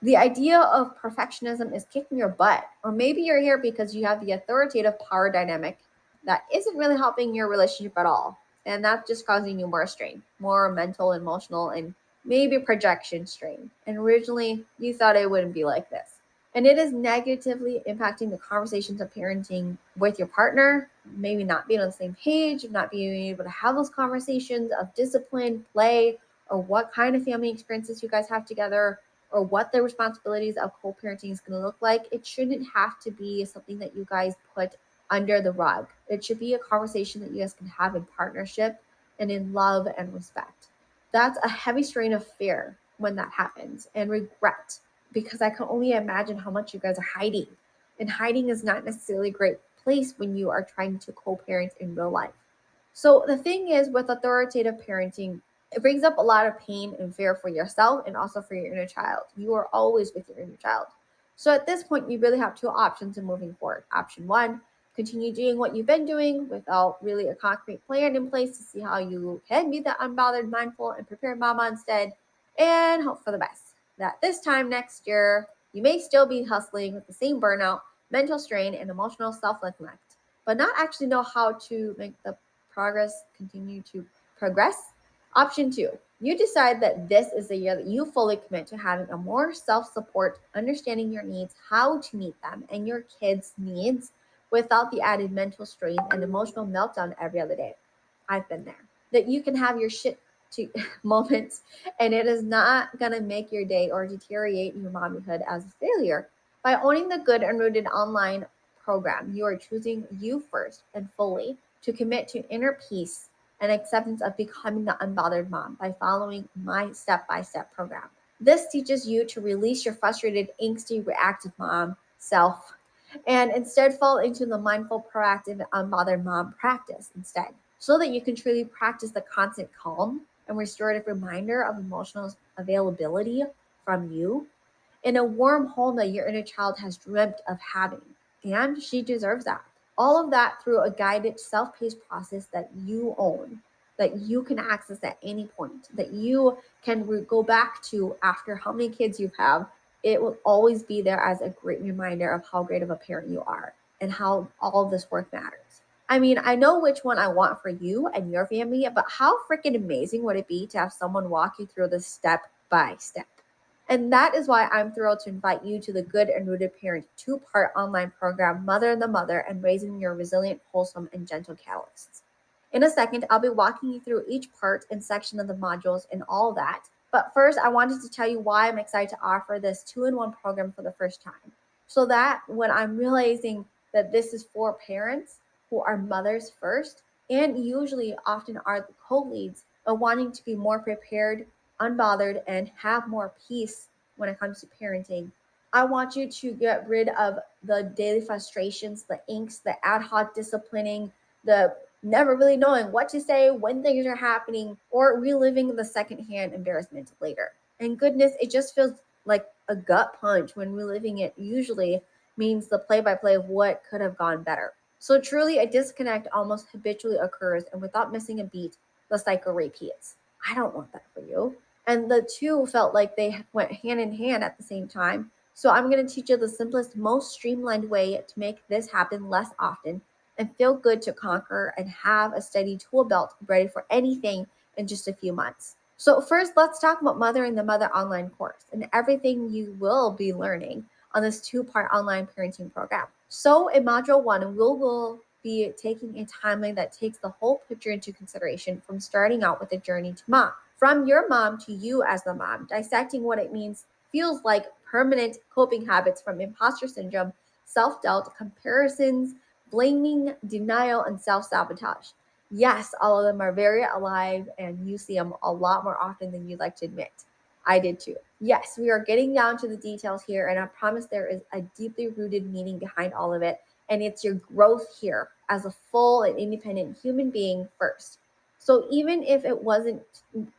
The idea of perfectionism is kicking your butt, or maybe you're here because you have the authoritative power dynamic that isn't really helping your relationship at all. And that's just causing you more strain, more mental, emotional, and maybe projection strain. And originally, you thought it wouldn't be like this. And it is negatively impacting the conversations of parenting with your partner, maybe not being on the same page, not being able to have those conversations of discipline, play, or what kind of family experiences you guys have together, or what the responsibilities of co-parenting is going to look like. It shouldn't have to be something that you guys put under the rug. It should be a conversation that you guys can have in partnership and in love and respect. That's a heavy strain of fear when that happens, and regret, because I can only imagine how much you guys are hiding. And hiding is not necessarily a great place when you are trying to co-parent in real life. So the thing is, with authoritative parenting, it brings up a lot of pain and fear for yourself and also for your inner child. You are always with your inner child. So at this point, you really have two options in moving forward. Option one, continue doing what you've been doing without really a concrete plan in place to see how you can be the unbothered, mindful, and prepared mama instead, and hope for the best. That this time next year, you may still be hustling with the same burnout, mental strain, and emotional self-neglect, but not actually know how to make the progress continue to progress. Option two, you decide that this is the year that you fully commit to having a more self-support, understanding your needs, how to meet them, and your kids' needs without the added mental strain and emotional meltdown every other day. I've been there. That you can have your shit to moments, and it is not gonna make your day or deteriorate your mommyhood as a failure. By owning the Good and Rooted online program, you are choosing you first and fully to commit to inner peace and acceptance of becoming the unbothered mom by following my step-by-step program. This teaches you to release your frustrated, angsty, reactive mom self and instead fall into the mindful, proactive, unbothered mom practice instead, so that you can truly practice the constant calm and restorative reminder of emotional availability from you in a warm home that your inner child has dreamt of having. And she deserves that. All of that through a guided, self paced process that you own, that you can access at any point, that you can go back to after how many kids you have. It will always be there as a great reminder of how great of a parent you are and how all of this work matters. I mean, I know which one I want for you and your family, but how freaking amazing would it be to have someone walk you through this step by step? And that is why I'm thrilled to invite you to the Good and Rooted Parent two-part online program, Mother and the Mother, and Raising Your Resilient, Wholesome, and Gentle Catalysts. In a second, I'll be walking you through each part and section of the modules and all that. But first, I wanted to tell you why I'm excited to offer this two-in-one program for the first time. So that when I'm realizing that this is for parents who are mothers first, and usually often are the co-leads of wanting to be more prepared, unbothered, and have more peace when it comes to parenting. I want you to get rid of the daily frustrations, the angst, the ad hoc disciplining, the never really knowing what to say when things are happening, or reliving the secondhand embarrassment later. And goodness, it just feels like a gut punch when reliving it usually means the play by play of what could have gone better. So truly, a disconnect almost habitually occurs, and without missing a beat, the cycle repeats. I don't want that for you. And the two felt like they went hand in hand at the same time. So I'm going to teach you the simplest, most streamlined way to make this happen less often and feel good to conquer and have a steady tool belt ready for anything in just a few months. So first, let's talk about Mothering the Mother online course and everything you will be learning on this two-part online parenting program. So in Module 1, we will be taking a timeline that takes the whole picture into consideration from starting out with a journey to mom. From your mom to you as the mom, dissecting what it feels like permanent coping habits from imposter syndrome, self-doubt, comparisons, blaming, denial, and self-sabotage. Yes, all of them are very alive, and you see them a lot more often than you'd like to admit. I did too. Yes, we are getting down to the details here, and I promise there is a deeply rooted meaning behind all of it, and it's your growth here as a full and independent human being first. So even if it wasn't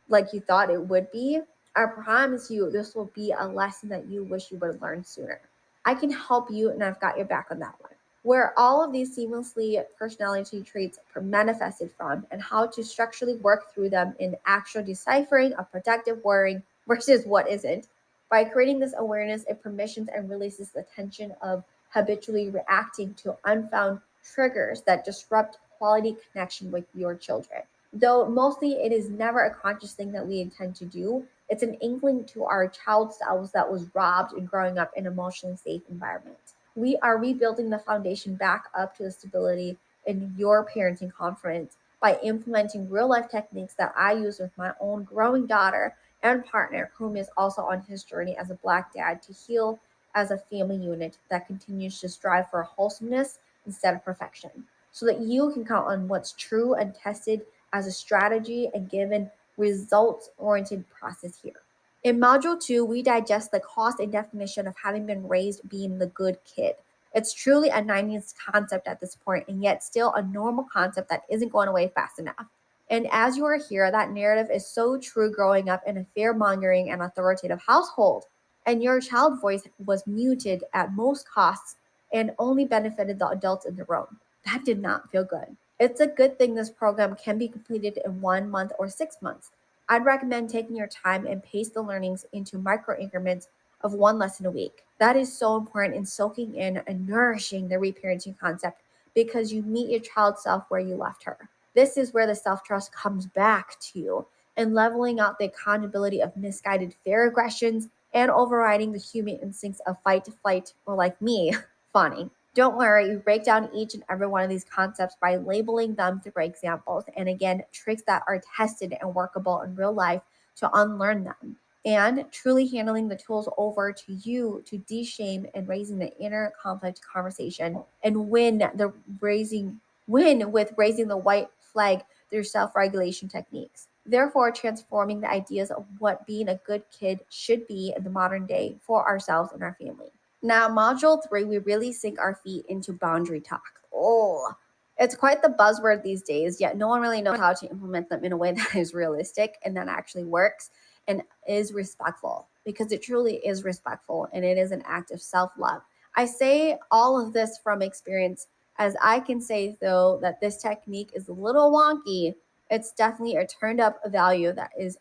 like you thought it would be, I promise you this will be a lesson that you wish you would have learned sooner. I can help you and I've got your back on that one. Where all of these seamlessly personality traits are manifested from and how to structurally work through them in actual deciphering of protective worrying versus what isn't. By creating this awareness, it permissions and releases the tension of habitually reacting to unfound triggers that disrupt quality connection with your children. Though mostly it is never a conscious thing that we intend to do, it's an inkling to our child selves that was robbed in growing up in an emotionally safe environment. We are rebuilding the foundation back up to the stability in your parenting confidence by implementing real life techniques that I use with my own growing daughter and partner, whom is also on his journey as a Black dad to heal as a family unit that continues to strive for wholesomeness instead of perfection, so that you can count on what's true and tested as a strategy and given results oriented process here. In Module 2, we digest the cost and definition of having been raised being the good kid. It's truly a 90s concept at this point, and yet still a normal concept that isn't going away fast enough. And as you are here, that narrative is so true growing up in a fear mongering and authoritative household. And your child voice was muted at most costs and only benefited the adults in the room. That did not feel good. It's a good thing this program can be completed in 1 month or 6 months. I'd recommend taking your time and pace the learnings into micro increments of one lesson a week. That is so important in soaking in and nourishing the reparenting concept because you meet your child self where you left her. This is where the self-trust comes back to you and leveling out the accountability of misguided fear aggressions and overriding the human instincts of fight to flight or like me, fawning. Don't worry, you break down each and every one of these concepts by labeling them through examples and again, tricks that are tested and workable in real life to unlearn them. And truly handling the tools over to you to de-shame and raising the inner conflict conversation and win with raising the white flag through self-regulation techniques. Therefore, transforming the ideas of what being a good kid should be in the modern day for ourselves and our family. Now, module 3, we really sink our feet into boundary talk. Oh, it's quite the buzzword these days, yet no one really knows how to implement them in a way that is realistic and that actually works and is respectful, because it truly is respectful and it is an act of self-love. I say all of this from experience, as I can say, though, that this technique is a little wonky. It's definitely a turned up value that is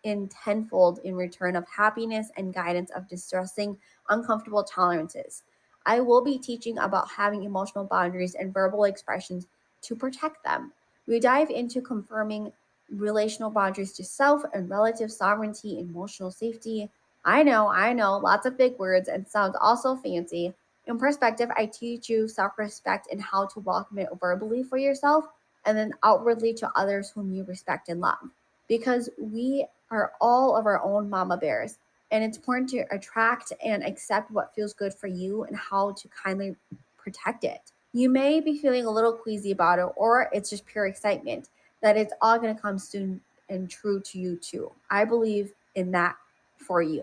in tenfold in return of happiness and guidance of distressing, uncomfortable tolerances. I will be teaching about having emotional boundaries and verbal expressions to protect them. We dive into confirming relational boundaries to self and relative sovereignty, emotional safety. I know, lots of big words and sounds also fancy. In perspective, I teach you self respect and how to welcome it verbally for yourself and then outwardly to others whom you respect and love. Because we are all of our own mama bears, and it's important to attract and accept what feels good for you and how to kindly protect it. You may be feeling a little queasy about it, or it's just pure excitement that it's all going to come soon and true to you too. I believe in that for you.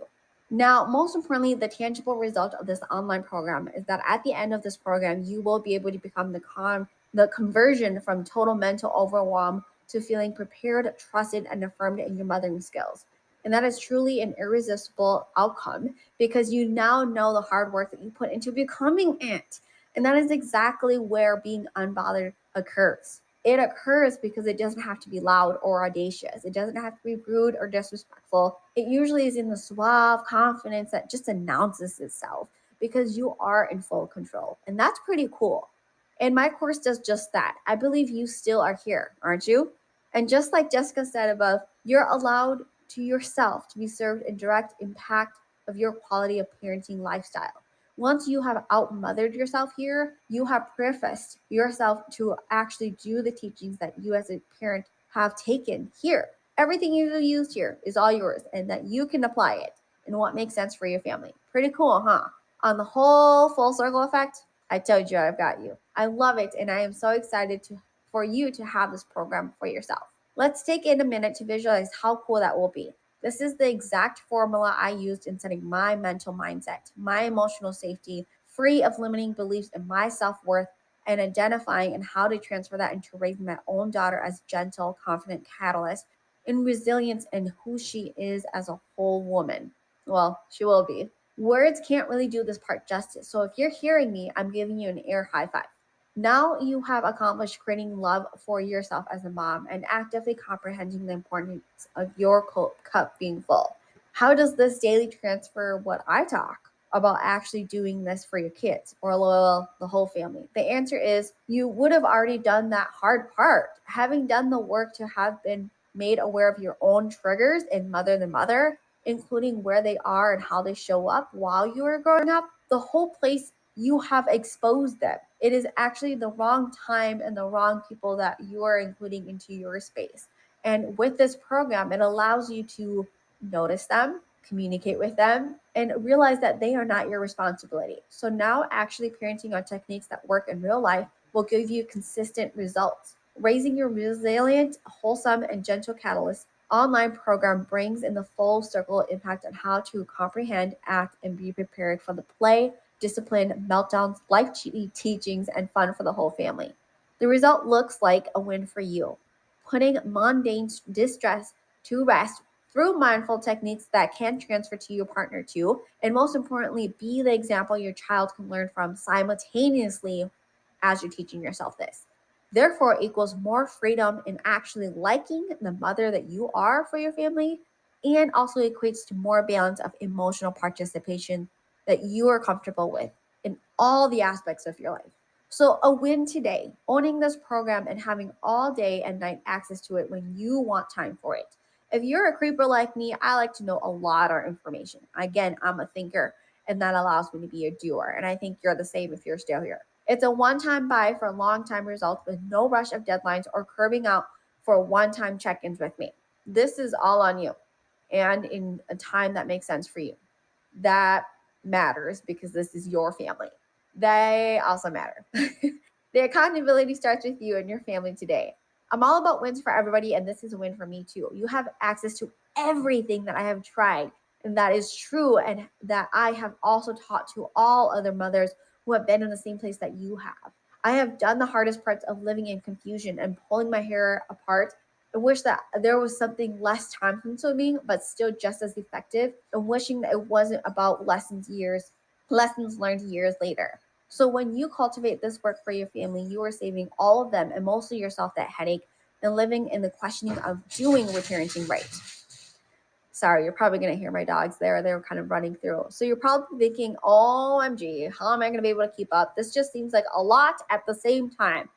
Now, most importantly, the tangible result of this online program is that at the end of this program, you will be able to become the conversion from total mental overwhelm to feeling prepared, trusted, and affirmed in your mothering skills. And that is truly an irresistible outcome because you now know the hard work that you put into becoming it. And that is exactly where being unbothered occurs. It occurs because it doesn't have to be loud or audacious. It doesn't have to be rude or disrespectful. It usually is in the suave confidence that just announces itself because you are in full control. And that's pretty cool. And my course does just that. I believe you still are here, aren't you? And just like Jessica said above, you're allowed to yourself to be served in direct impact of your quality of parenting lifestyle. Once you have outmothered yourself here, you have prefaced yourself to actually do the teachings that you as a parent have taken here. Everything you used here is all yours and that you can apply it in what makes sense for your family. Pretty cool, huh? On the whole full circle effect, I told you I've got you. I love it and I am so excited for you to have this program for yourself. Let's take in a minute to visualize how cool that will be. This is the exact formula I used in setting my mental mindset, my emotional safety, free of limiting beliefs in my self-worth, and identifying and how to transfer that into raising my own daughter as gentle, confident catalyst in resilience and who she is as a whole woman. Well, she will be. Words can't really do this part justice. So if you're hearing me, I'm giving you an air high five. Now you have accomplished creating love for yourself as a mom and actively comprehending the importance of your cup being full. How does this daily transfer what I talk about actually doing this for your kids or the whole family? The answer is you would have already done that hard part. Having done the work to have been made aware of your own triggers in Mother the Mother, including where they are and how they show up while you are growing up, the whole place you have exposed them. It is actually the wrong time and the wrong people that you are including into your space. And with this program, it allows you to notice them, communicate with them, and realize that they are not your responsibility. So now actually parenting on techniques that work in real life will give you consistent results. Raising your resilient, wholesome, and gentle catalyst online program brings in the full circle impact on how to comprehend, act, and be prepared for the play, discipline, meltdowns, life teachings, and fun for the whole family. The result looks like a win for you, putting mundane distress to rest through mindful techniques that can transfer to your partner too, and most importantly, be the example your child can learn from simultaneously as you're teaching yourself this. Therefore, equals more freedom in actually liking the mother that you are for your family, and also equates to more balance of emotional participation that you are comfortable with in all the aspects of your life. So, a win today, owning this program and having all day and night access to it when you want time for it. If you're a creeper like me, I like to know a lot of information. Again, I'm a thinker, and that allows me to be a doer. And I think you're the same if you're still here. It's a one-time buy for long-time results with no rush of deadlines or curbing out for one-time check-ins with me. This is all on you and in a time that makes sense for you. That matters because this is your family. They also matter. The accountability starts with you and your family today. I'm all about wins for everybody, and this is a win for me too. You have access to everything that I have tried, and that is true, and that I have also taught to all other mothers who have been in the same place that you have. I have done the hardest parts of living in confusion and pulling my hair apart. I wish that there was something less time consuming, but still just as effective, and wishing that it wasn't about lessons learned years later. So when you cultivate this work for your family, you are saving all of them and mostly yourself that headache and living in the questioning of doing what parenting right. Sorry, you're probably going to hear my dogs there. They're kind of running through. So you're probably thinking, OMG, how am I going to be able to keep up? This just seems like a lot at the same time.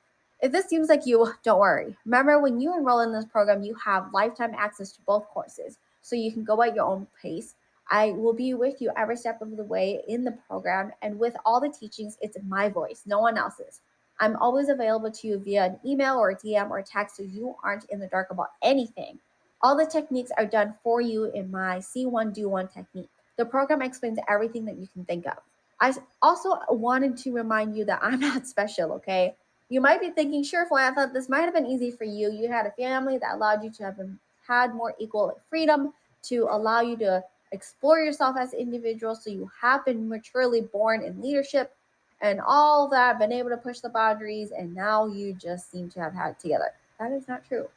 If this seems like you, don't worry. Remember, when you enroll in this program, you have lifetime access to both courses, so you can go at your own pace. I will be with you every step of the way in the program, and with all the teachings, it's my voice, no one else's. I'm always available to you via an email or a DM or text, so you aren't in the dark about anything. All the techniques are done for you in my See One, Do One technique. The program explains everything that you can think of. I also wanted to remind you that I'm not special, okay? You might be thinking, sure, Fly, I thought this might have been easy for you. You had a family that allowed you to have had more equal freedom to allow you to explore yourself as an individual. So you have been maturely born in leadership and all that, been able to push the boundaries, and now you just seem to have had it together. That is not true.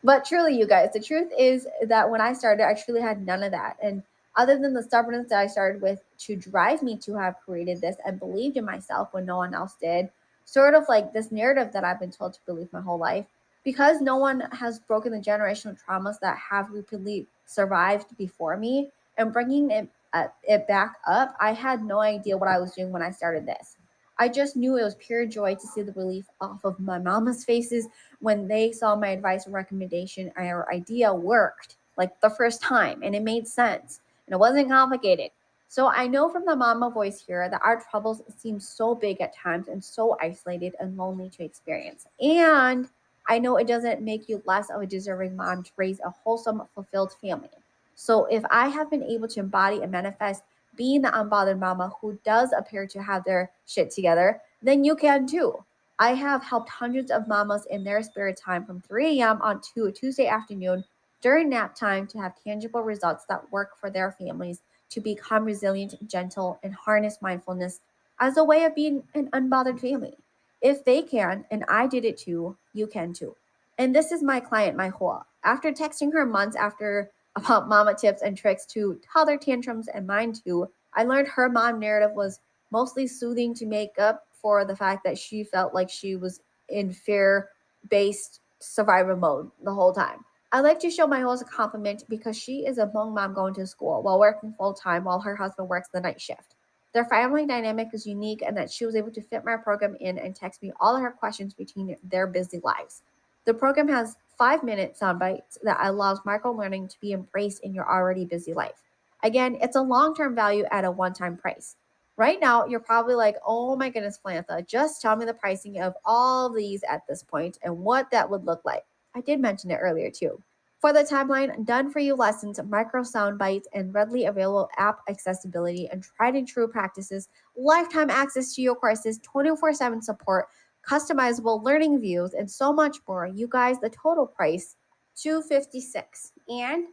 But truly, you guys, the truth is that when I started, I truly had none of that. And other than the stubbornness that I started with to drive me to have created this and believed in myself when no one else did, sort of like this narrative that I've been told to believe my whole life, because no one has broken the generational traumas that have repeatedly survived before me and bringing it back up, I had no idea what I was doing when I started this. I just knew it was pure joy to see the relief off of my mama's faces when they saw my advice or recommendation or idea worked like the first time and it made sense and it wasn't complicated. So I know from the mama voice here that our troubles seem so big at times and so isolated and lonely to experience. And I know it doesn't make you less of a deserving mom to raise a wholesome, fulfilled family. So if I have been able to embody and manifest being the unbothered mama who does appear to have their shit together, then you can too. I have helped hundreds of mamas in their spare time from 3 a.m. on to a Tuesday afternoon during nap time to have tangible results that work for their families to become resilient, gentle, and harness mindfulness as a way of being an unbothered family. If they can, and I did it too, you can too. And this is my client, my Hua. After texting her months after about mama tips and tricks to toddler tantrums and mine too, I learned her mom narrative was mostly soothing to make up for the fact that she felt like she was in fear-based survival mode the whole time. I like to show my host a compliment because she is a Hmong mom going to school while working full-time while her husband works the night shift. Their family dynamic is unique and that she was able to fit my program in and text me all of her questions between their busy lives. The program has 5-minute sound bites that allows micro learning to be embraced in your already busy life. Again, it's a long-term value at a one-time price. Right now, you're probably like, oh my goodness, Plantha, just tell me the pricing of all of these at this point and what that would look like. I did mention it earlier too. For the timeline, done for you lessons, micro sound bites, and readily available app accessibility and tried and true practices, lifetime access to your courses, 24/7 support, customizable learning views, and so much more. You guys, the total price, $256. And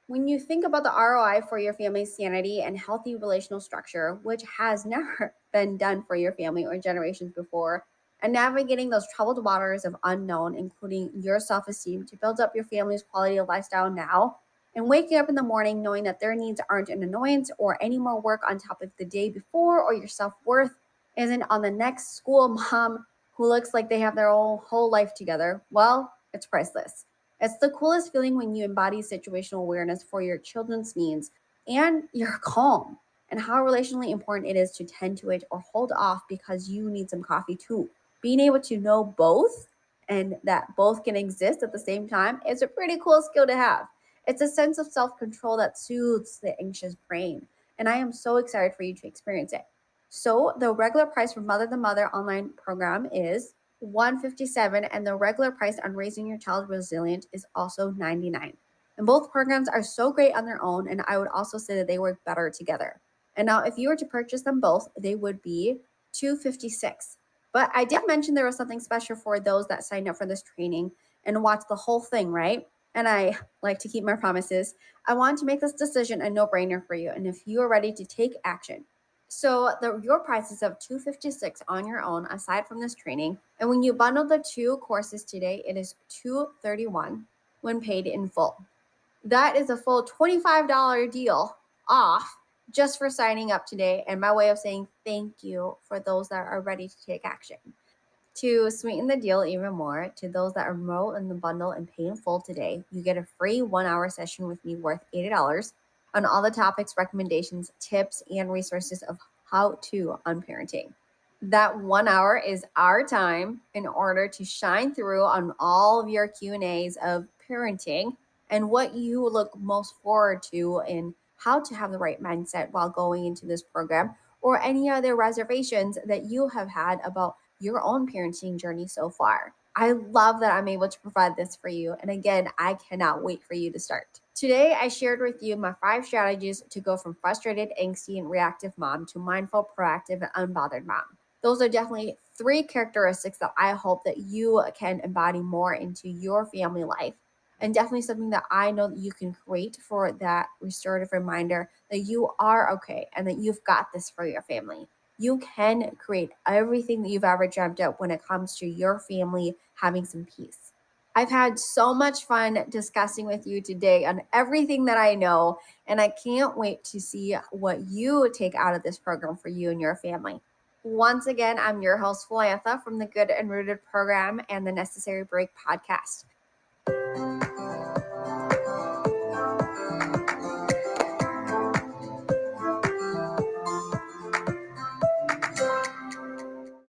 when you think about the ROI for your family's sanity and healthy relational structure, which has never been done for your family or generations before, and navigating those troubled waters of unknown, including your self-esteem to build up your family's quality of lifestyle now, and waking up in the morning knowing that their needs aren't an annoyance or any more work on top of the day before, or your self-worth isn't on the next school mom who looks like they have their whole life together, well, it's priceless. It's the coolest feeling when you embody situational awareness for your children's needs and you're calm, and how relationally important it is to tend to it or hold off because you need some coffee too. Being able to know both and that both can exist at the same time is a pretty cool skill to have. It's a sense of self-control that soothes the anxious brain, and I am so excited for you to experience it. So the regular price for Mother the Mother online program is $157, and the regular price on Raising Your Child Resilient is also $99. And both programs are so great on their own, and I would also say that they work better together. And now if you were to purchase them both, they would be $256. But I did mention there was something special for those that signed up for this training and watched the whole thing, right? And I like to keep my promises. I want to make this decision a no-brainer for you, and if you are ready to take action. So your price is of $256 on your own aside from this training. And when you bundle the two courses today, it is $231 when paid in full. That is a full $25 deal off just for signing up today, and my way of saying thank you for those that are ready to take action. To sweeten the deal even more, to those that enroll in the bundle and pay in full today, you get a free 1-hour session with me worth $80 on all the topics, recommendations, tips, and resources of how to unparenting. That 1 hour is our time in order to shine through on all of your Q&As of parenting and what you look most forward to in how to have the right mindset while going into this program, or any other reservations that you have had about your own parenting journey so far. I love that I'm able to provide this for you. And again, I cannot wait for you to start. Today, I shared with you my 5 strategies to go from frustrated, angsty, and reactive mom to mindful, proactive, and unbothered mom. Those are definitely 3 characteristics that I hope that you can embody more into your family life. And definitely something that I know that you can create for that restorative reminder that you are okay and that you've got this for your family. You can create everything that you've ever dreamt of when it comes to your family having some peace. I've had so much fun discussing with you today on everything that I know, and I can't wait to see what you take out of this program for you and your family. Once again, I'm your host, Philantha, from the Good and Rooted program and the Necessary Break podcast.